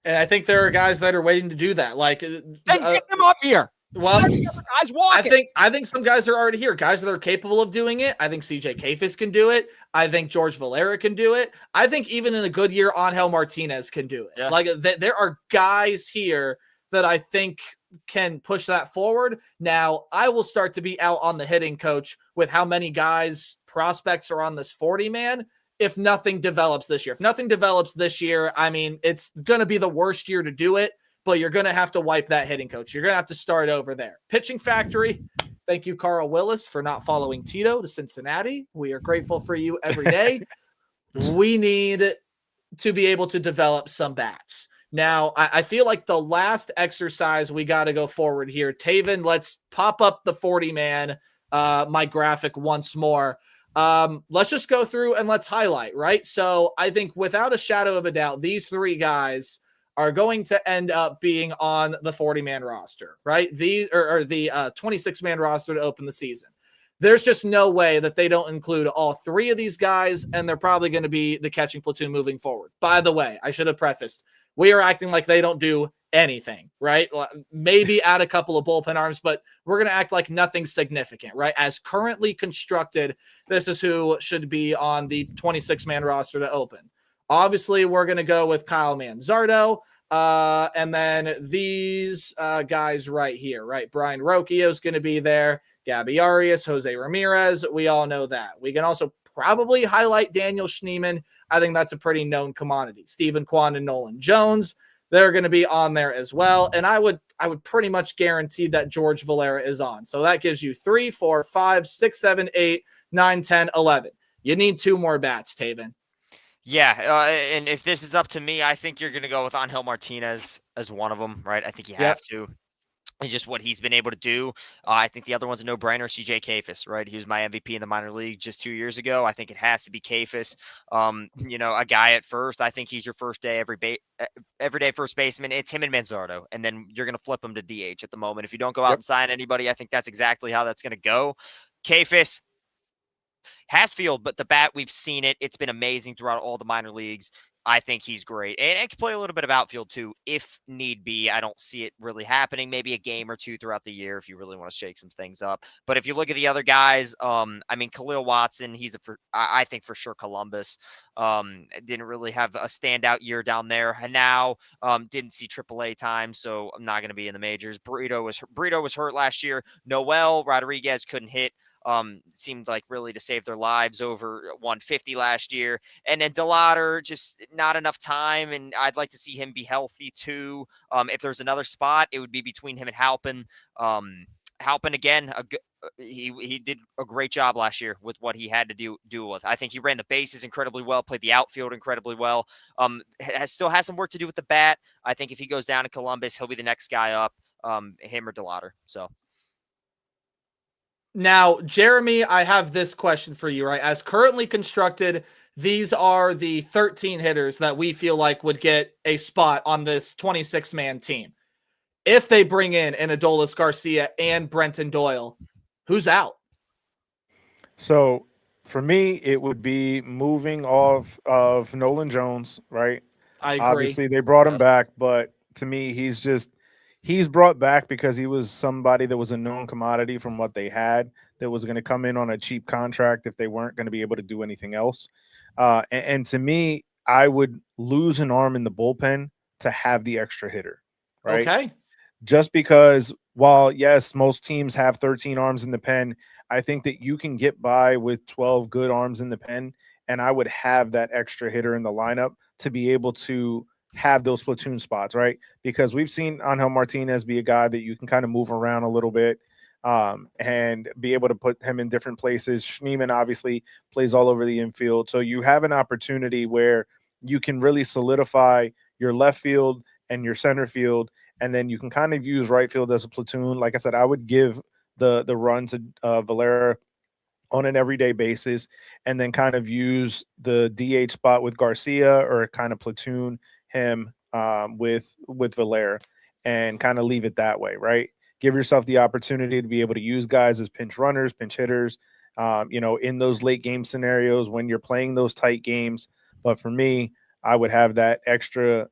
And I think there are guys that are waiting to do that. Then get them up here. Well, guys walking. I think some guys are already here. Guys that are capable of doing it. I think CJ Kafis can do it. I think George Valera can do it. I think even in a good year, Angel Martinez can do it. Yeah. There are guys here that I think can push that forward. Now, I will start to be out on the hitting coach with how many guys, prospects are on this 40-man if nothing develops this year. If nothing develops this year, I mean, it's going to be the worst year to do it. But you're going to have to wipe that hitting coach. You're going to have to start over there. Pitching factory, thank you, Carl Willis, for not following Tito to Cincinnati. We are grateful for you every day. We need to be able to develop some bats. Now, I feel like the last exercise we got to go forward here. Taven, let's pop up the 40-man, my graphic once more. Let's just go through and let's highlight, right? So I think without a shadow of a doubt, these 3 guys are going to end up being on the 40-man roster, right? The 26-man roster to open the season. There's just no way that they don't include all 3 of these guys, and they're probably going to be the catching platoon moving forward. By the way, I should have prefaced, we are acting like they don't do anything, right? Maybe add a couple of bullpen arms, but we're going to act like nothing significant, right? As currently constructed, this is who should be on the 26-man roster to open. Obviously, we're going to go with Kyle Manzardo, and then these guys right here, right? Brian Rocchio is going to be there, Gabby Arias, Jose Ramirez. We all know that. We can also probably highlight Daniel Schneemann. I think that's a pretty known commodity. Stephen Kwan and Nolan Jones, they're going to be on there as well. And I would pretty much guarantee that George Valera is on. So that gives you 3, 4, 5, 6, 7, 8, 9, 10, 11. You need 2 more bats, Taven. Yeah, and if this is up to me, I think you're going to go with Angel Martinez as one of them, right? I think you have to. And just what he's been able to do. I think the other one's a no-brainer, CJ Kafis, right? He was my MVP in the minor league just 2 years ago. I think it has to be Kafis. A guy at first. I think he's your first day everyday first baseman. It's him and Manzardo, and then you're going to flip him to DH at the moment. If you don't go out and sign anybody, I think that's exactly how that's going to go. Kafis, Hasfield, but the bat, we've seen it. It's been amazing throughout all the minor leagues. I think he's great. And it can play a little bit of outfield too, if need be. I don't see it really happening. Maybe a game or 2 throughout the year if you really want to shake some things up. But if you look at the other guys, Khalil Watson, I think for sure Columbus. Didn't really have a standout year down there. And now didn't see AAA time, so I'm not going to be in the majors. Burrito was hurt last year. Noel Rodriguez couldn't hit. Seemed like really to save their lives over 150 last year. And then DeLauder, just not enough time, and I'd like to see him be healthy too. If there's another spot, it would be between him and Halpin. Halpin again, he did a great job last year with what he had to do with. I think he ran the bases incredibly well, played the outfield incredibly well. Still has some work to do with the bat. I think if he goes down to Columbus, he'll be the next guy up, him or DeLauder. So. Now, Jeremy, I have this question for you, right? As currently constructed, these are the 13 hitters that we feel like would get a spot on this 26-man team. If they bring in Adolis Garcia and Brenton Doyle, who's out? So for me, it would be moving off of Nolan Jones, right? I agree. Obviously, they brought him back, but to me, he's brought back because he was somebody that was a known commodity from what they had that was going to come in on a cheap contract if they weren't going to be able to do anything else. And to me, I would lose an arm in the bullpen to have the extra hitter, right? Okay. Just because while, yes, most teams have 13 arms in the pen, I think that you can get by with 12 good arms in the pen, and I would have that extra hitter in the lineup to be able to have those platoon spots, right? Because we've seen Angel Martinez be a guy that you can kind of move around a little bit and be able to put him in different places. Schneemann obviously plays all over the infield. So you have an opportunity where you can really solidify your left field and your center field, and then you can kind of use right field as a platoon. Like I said, I would give the run to Valera on an everyday basis, and then kind of use the DH spot with Garcia or kind of platoon him with Valera and kind of leave it that way, right? Give yourself the opportunity to be able to use guys as pinch runners, pinch hitters, in those late game scenarios when you're playing those tight games. But for me, I would have that extra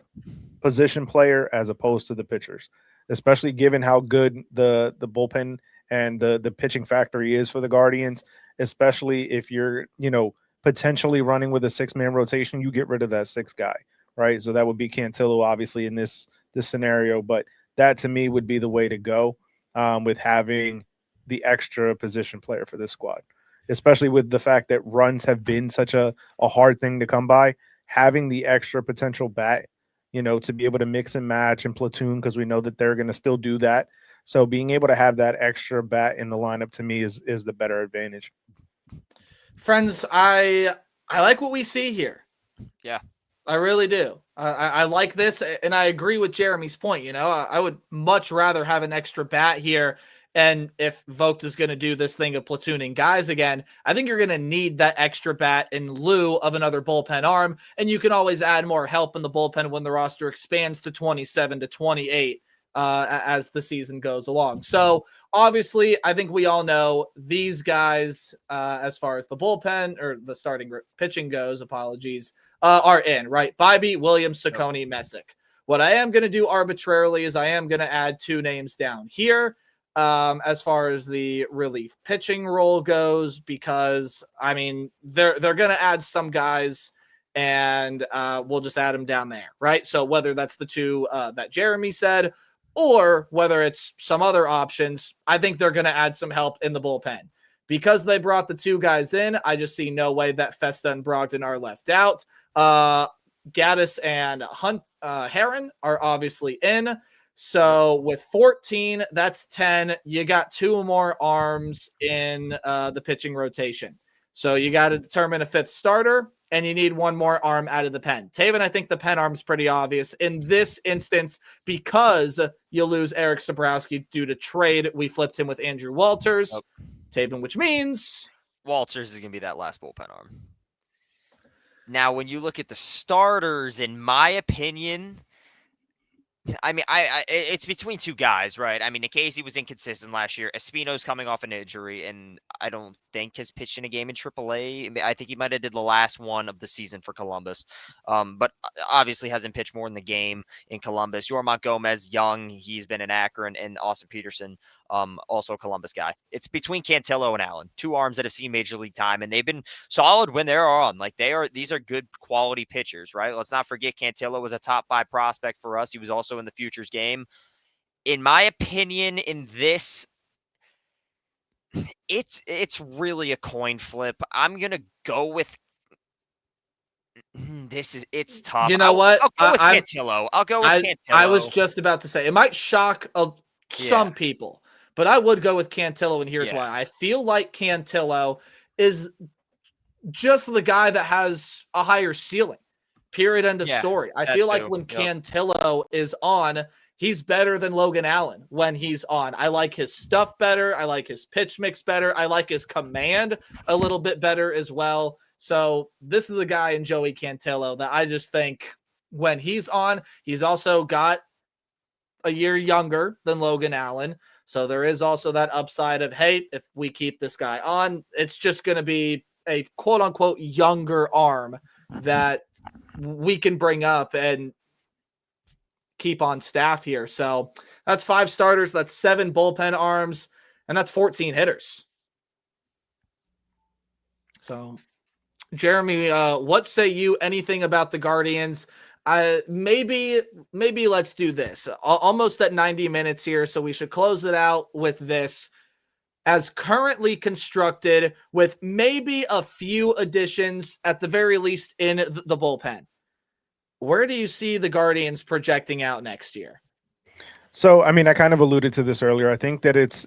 position player as opposed to the pitchers, especially given how good the bullpen and the pitching factory is for the Guardians, especially if you're, potentially running with a 6-man rotation, you get rid of that 6th guy, right? So that would be Cantillo, obviously, in this scenario. But that, to me, would be the way to go with having the extra position player for this squad, especially with the fact that runs have been such a hard thing to come by. Having the extra potential bat, to be able to mix and match and platoon, because we know that they're going to still do that. So being able to have that extra bat in the lineup, to me, is the better advantage. Friends, I like what we see here. Yeah. I really do. I like this, and I agree with Jeremy's point. I would much rather have an extra bat here. And if Vogt is going to do this thing of platooning guys again, I think you're going to need that extra bat in lieu of another bullpen arm. And you can always add more help in the bullpen when the roster expands to 27 to 28 as the season goes along. So obviously, I think we all know these guys, as far as the bullpen or the starting pitching goes, are in, right? Bybee, Williams, Ciccone, Messick. What I am going to do arbitrarily is I am going to add 2 names down here. As far as the relief pitching role goes, because they're going to add some guys, and we'll just add them down there, right? So whether that's the 2 that Jeremy said, or whether it's some other options, I think they're going to add some help in the bullpen. Because they brought the 2 guys in, I just see no way that Festa and Brogdon are left out. Gaddis and Heron are obviously in. So with 14, that's 10. You got 2 more arms in the pitching rotation. So you got to determine a 5th starter, and you need 1 more arm out of the pen. Taven, I think the pen arm's pretty obvious in this instance because you lose Eric Sabrowski due to trade. We flipped him with Andrew Walters. Yep. Taven, which means Walters is going to be that last bullpen arm. Now, when you look at the starters, in my opinion, it's between 2 guys, right? Nikhazy was inconsistent last year. Espino's coming off an injury, and I don't think has pitched in a game in AAA. I think he might have did the last one of the season for Columbus, but obviously hasn't pitched more in the game in Columbus. Yormont Gomez, young, he's been in Akron, and Austin Peterson, also a Columbus guy. It's between Cantillo and Allen, 2 arms that have seen major league time, and they've been solid when they're on. These are good quality pitchers, right? Let's not forget Cantillo was a top 5 prospect for us. He was also in the futures game. In my opinion, in this, it's really a coin flip. I'm gonna go with it's tough. You know what? I'll go with Cantillo. I'll go with Cantillo. I was just about to say it might shock some people, but I would go with Cantillo, and here's Yeah. why. I feel like Cantillo is just the guy that has a higher ceiling. Period. End of Yeah, story. I that feel like too. when Yep. Cantillo is on, he's better than Logan Allen when he's on. I like his stuff better. I like his pitch mix better. I like his command a little bit better as well. So this is a guy in Joey Cantillo that I just think when he's on, he's also got a year younger than Logan Allen. So there is also that upside of, hey, if we keep this guy on, it's just going to be a quote unquote younger arm that we can bring up and keep on staff here. So that's 5 starters, that's 7 bullpen arms, and that's 14 hitters. So Jeremy, what say you? Anything about the Guardians? Maybe let's do this. Almost at 90 minutes here, so we should close it out with this. As currently constructed, with maybe a few additions at the very least in the bullpen, where do you see the Guardians projecting out next year? So, I mean, I kind of alluded to this earlier. I think that it's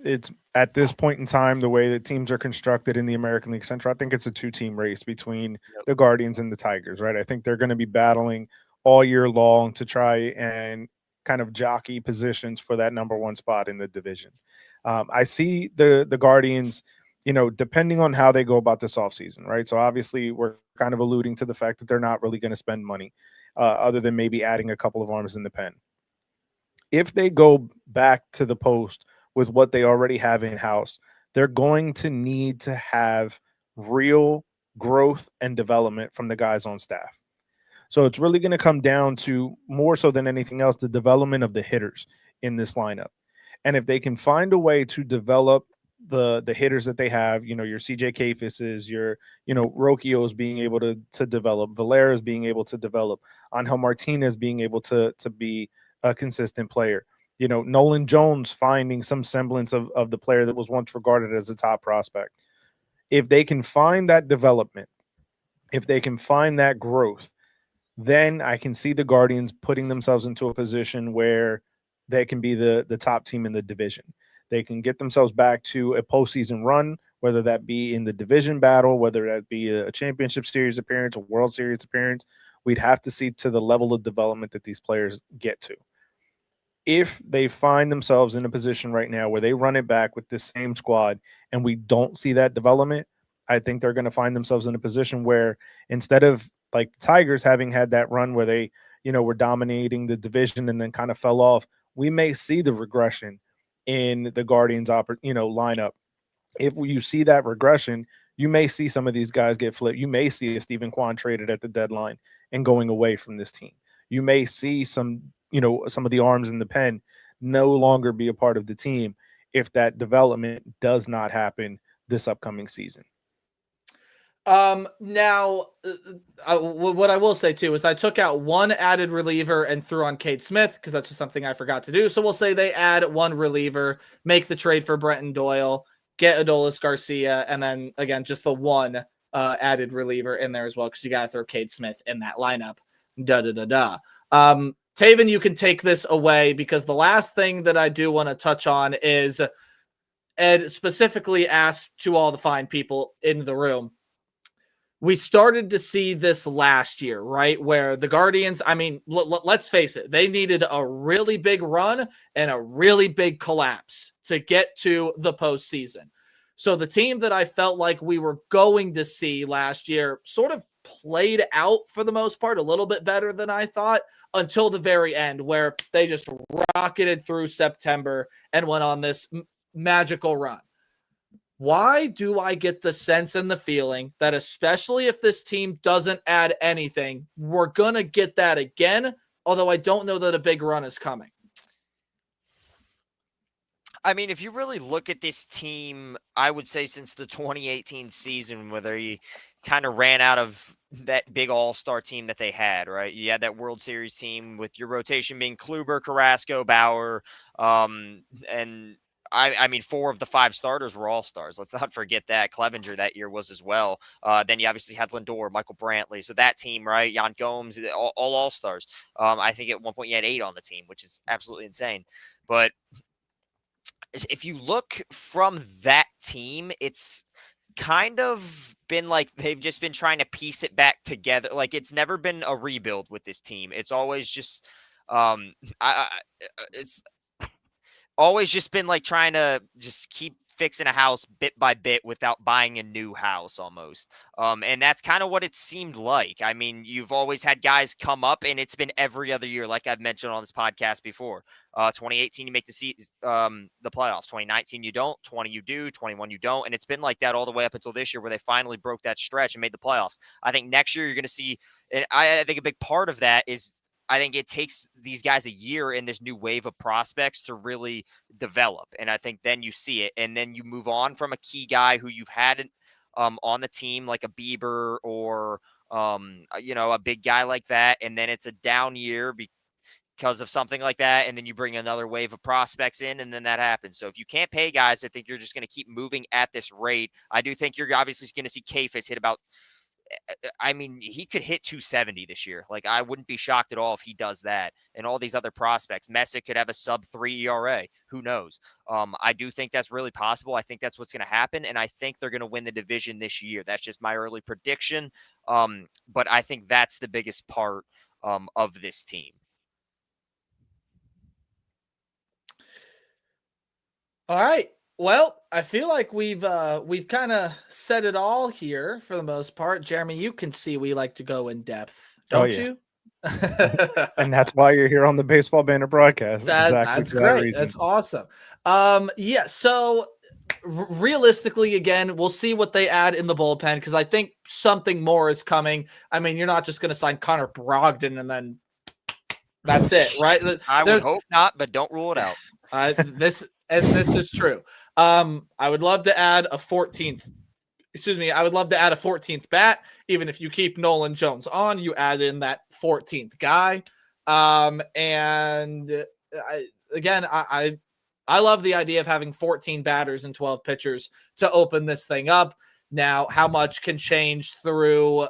at this point in time, the way that teams are constructed in the American League Central, I think it's a 2-team race between the Guardians and the Tigers, right? I think they're going to be battling all year long to try and kind of jockey positions for that number 1 spot in the division. I see the Guardians, depending on how they go about this offseason, right? So obviously we're kind of alluding to the fact that they're not really going to spend money other than maybe adding a couple of arms in the pen. If they go back to the post with what they already have in-house, they're going to need to have real growth and development from the guys on staff. So it's really going to come down to, more so than anything else, the development of the hitters in this lineup. And if they can find a way to develop the hitters that they have, your CJ Kafises, your, Rocchio's being able to develop, Valera's being able to develop, Angel Martinez being able to be a consistent player, Nolan Jones finding some semblance of the player that was once regarded as a top prospect. If they can find that development, if they can find that growth, then I can see the Guardians putting themselves into a position where they can be the top team in the division. They can get themselves back to a postseason run, whether that be in the division battle, whether that be a championship series appearance, a World Series appearance. We'd have to see to the level of development that these players get to. If they find themselves in a position right now where they run it back with this same squad and we don't see that development, I think they're going to find themselves in a position where, instead of like the Tigers having had that run where they, were dominating the division and then kind of fell off, we may see the regression in the Guardians lineup. If you see that regression, you may see some of these guys get flipped. You may see a Stephen Kwan traded at the deadline and going away from this team. You may see some of the arms in the pen no longer be a part of the team if that development does not happen this upcoming season. Now, what I will say too is I took out 1 added reliever and threw on Cade Smith because that's just something I forgot to do. So we'll say they add 1 reliever, make the trade for Brenton Doyle, get Adolis Garcia, and then again just the 1 added reliever in there as well, because you got to throw Cade Smith in that lineup. Taven, you can take this away, because the last thing that I do want to touch on is Ed specifically asked to all the fine people in the room. We started to see this last year, right? Where the Guardians, I mean, let's face it, they needed a really big run and a really big collapse to get to the postseason. So the team that I felt like we were going to see last year sort of played out for the most part a little bit better than I thought, until the very end, where they just rocketed through September and went on this magical run. Why do I get the sense and the feeling that, especially if this team doesn't add anything, we're going to get that again, although I don't know that a big run is coming? I mean, if you really look at this team, I would say since the 2018 season, where they kind of ran out of that big all-star team that they had, right? You had that World Series team with your rotation being Kluber, Carrasco, Bauer, and I mean, 4 of the 5 starters were all-stars. Let's not forget that. Clevenger that year was as well. Then you obviously had Lindor, Michael Brantley. So that team, right? Jan Gomes, all all-stars. I think at one point you had 8 on the team, which is absolutely insane. But if you look from that team, it's kind of been like they've just been trying to piece it back together. Like it's never been a rebuild with this team. It's always just it's always just been like trying to just keep fixing a house bit by bit without buying a new house almost. And that's kind of what it seemed like. I mean, you've always had guys come up and it's been every other year, like I've mentioned on this podcast before. 2018, you make the playoffs. 2019, you don't. 20, you do. 21, you don't. And it's been like that all the way up until this year where they finally broke that stretch and made the playoffs. I think next year you're going to see, and I think a big part of that is I think it takes these guys a year in this new wave of prospects to really develop. And I think then you see it. And then you move on from a key guy who you've had on the team, like a Bieber or, a big guy like that. And then it's a down year because of something like that. And then you bring another wave of prospects in, and then that happens. So if you can't pay guys, I think you're just going to keep moving at this rate. I do think you're obviously going to see Kafis hit about, I mean, he could hit 270 this year. Like, I wouldn't be shocked at all if he does that. And all these other prospects, Messick could have a sub-3 ERA. Who knows? I do think that's really possible. I think that's what's going to happen, and I think they're going to win the division this year. That's just my early prediction. But I think that's the biggest part of this team. All right. Well, I feel like we've kind of said it all here for the most part. Jeremy, you can see we like to go in depth, don't you? And that's why you're here on the Baseball Banter Broadcast. That's great. That's awesome. So realistically, again, we'll see what they add in the bullpen because I think something more is coming. I mean, you're not just going to sign Connor Brogdon and then that's it, right? I would hope not, but don't rule it out. This is true. I would love to add a 14th. I would love to add a 14th bat. Even if you keep Nolan Jones on, you add in that 14th guy. And I love the idea of having 14 batters and 12 pitchers to open this thing up. Now, how much can change through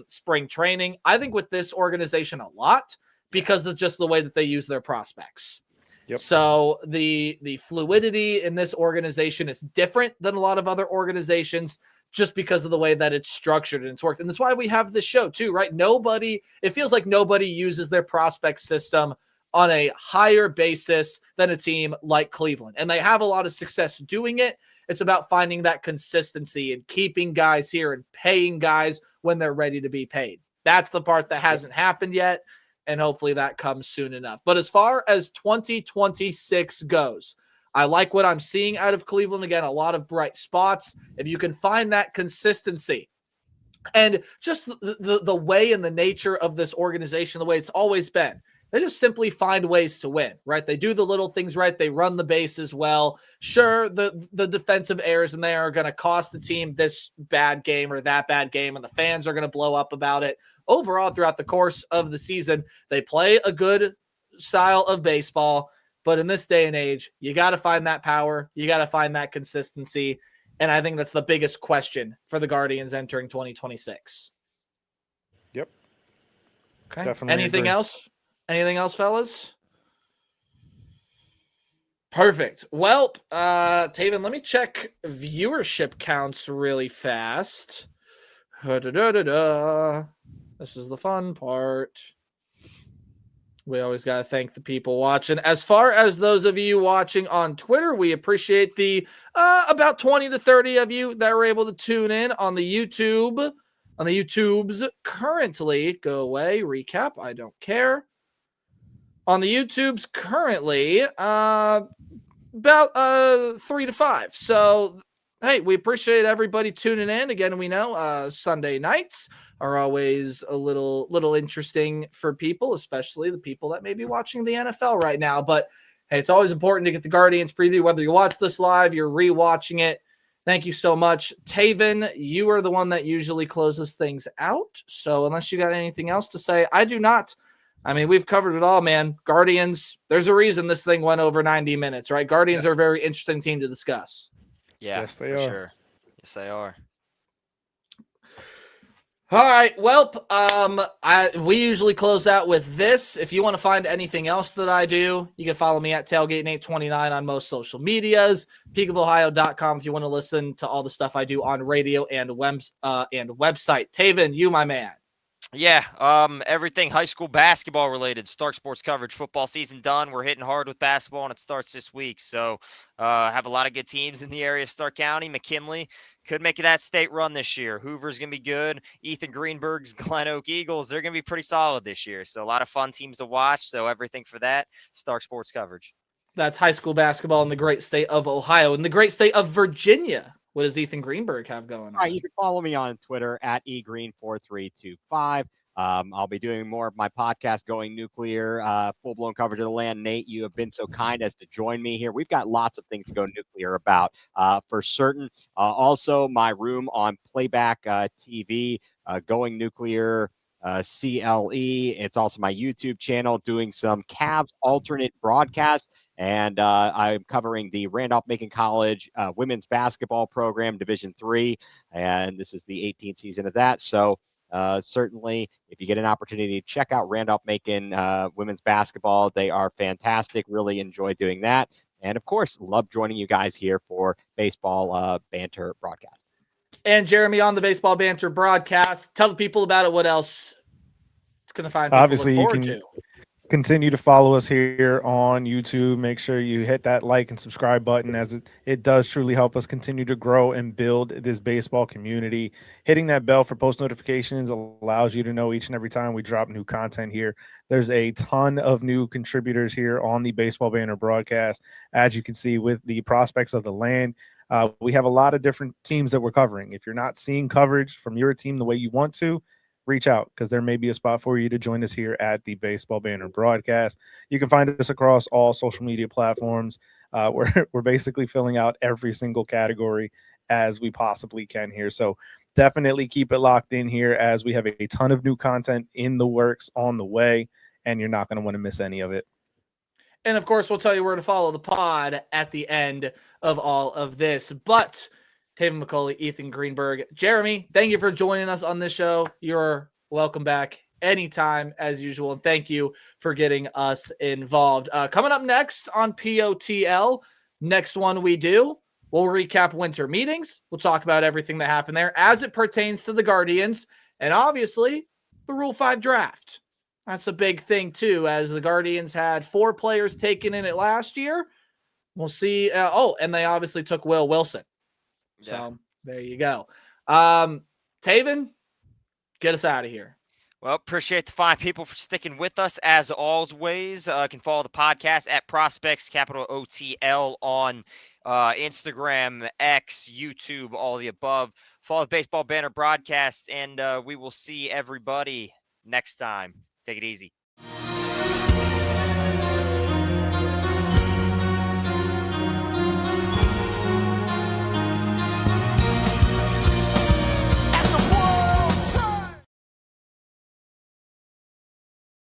spring training? I think with this organization a lot because of just the way that they use their prospects. Yep. So the fluidity in this organization is different than a lot of other organizations just because of the way that it's structured and it's worked. And that's why we have this show too, right? It feels like nobody uses their prospect system on a higher basis than a team like Cleveland. And they have a lot of success doing it. It's about finding that consistency and keeping guys here and paying guys when they're ready to be paid. That's the part that hasn't happened yet. And hopefully that comes soon enough. But as far as 2026 goes, I like what I'm seeing out of Cleveland. Again, a lot of bright spots. If you can find that consistency and just the way and the nature of this organization, the way it's always been, they just simply find ways to win, right? They do the little things right. They run the bases well. Sure, the defensive errors in there are going to cost the team this bad game or that bad game, and the fans are going to blow up about it. Overall, throughout the course of the season, they play a good style of baseball. But in this day and age, you got to find that power. You got to find that consistency. And I think that's the biggest question for the Guardians entering 2026. Yep. Okay. Definitely Anything agree. else? Anything else, fellas? Perfect. Well, Taven, let me check viewership counts really fast. This is the fun part. We always got to thank the people watching. As far as those of you watching on Twitter, we appreciate the about 20 to 30 of you that were able to tune in on the YouTube. On the YouTubes currently, go away, recap, I don't care. On the YouTubes currently, about 3 to 5. So, hey, we appreciate everybody tuning in. Again, we know Sunday nights are always a little interesting for people, especially the people that may be watching the NFL right now. But hey, it's always important to get the Guardians preview, whether you watch this live, you're rewatching it. Thank you so much. Taven, you are the one that usually closes things out. So unless you got anything else to say, I do not. I mean, we've covered it all, man. Guardians, there's a reason this thing went over 90 minutes, right? Guardians are a very interesting team to discuss. Yeah, Yes, they for are. sure. Yes, they are. All right. Well, we usually close out with this. If you want to find anything else that I do, you can follow me at Tailgate829 on most social medias, peakofohio.com if you want to listen to all the stuff I do on radio and website. Taven, you, my man. Yeah, everything high school basketball related. Stark Sports coverage. Football season done. We're hitting hard with basketball, and it starts this week. So, have a lot of good teams in the area. Stark County, McKinley could make that state run this year. Hoover's gonna be good. Ethan Greenberg's Glen Oak Eagles. They're gonna be pretty solid this year. So, a lot of fun teams to watch. So, everything for that. Stark Sports coverage. That's high school basketball in the great state of Ohio. In the great state of Virginia, what does Ethan Greenberg have going on? All right, you can follow me on Twitter at egreen4325. I'll be doing more of my podcast, Going Nuclear, full-blown coverage of the land. Nate, you have been so kind as to join me here. We've got lots of things to go nuclear about for certain. Also, my room on Playback TV, Going Nuclear CLE. It's also my YouTube channel doing some Cavs alternate broadcasts. And I'm covering the Randolph-Macon College women's basketball program, Division III, and this is the 18th season of that. So certainly, if you get an opportunity, check out Randolph-Macon women's basketball. They are fantastic. Really enjoy doing that. And, of course, love joining you guys here for Baseball Banter Broadcast. And Jeremy on the Baseball Banter Broadcast. Tell the people about it. What else can I find people Obviously, to you look can forward to? continue to follow us here on YouTube. Make sure you hit that like and subscribe button, as it does truly help us continue to grow and build this baseball community. Hitting that bell for post notifications allows you to know each and every time we drop new content here. There's a ton of new contributors here on the Baseball Banter Broadcast. As you can see with the prospects of the land, we have a lot of different teams that we're covering. If you're not seeing coverage from your team the way you want to, reach out, because there may be a spot for you to join us here at the Baseball Banter Broadcast. You can find us across all social media platforms. We're basically filling out every single category as we possibly can here. So definitely keep it locked in here, as we have a ton of new content in the works on the way, and you're not going to want to miss any of it. And of course, we'll tell you where to follow the pod at the end of all of this. But Taven McCauley, Ethan Greenberg, Jeremy, thank you for joining us on this show. You're welcome back anytime, as usual. And thank you for getting us involved. Coming up next on POTL, next one we do, we'll recap winter meetings. We'll talk about everything that happened there as it pertains to the Guardians, and obviously the Rule 5 draft. That's a big thing, too, as the Guardians had 4 players taken in it last year. We'll see. And they obviously took Will Wilson. So there you go. Taven, get us out of here. Well, appreciate the fine people for sticking with us as always. You can follow the podcast at Prospects, capital OTL, on Instagram, X, YouTube, all the above. Follow the Baseball Banter Broadcast, and we will see everybody next time. Take it easy.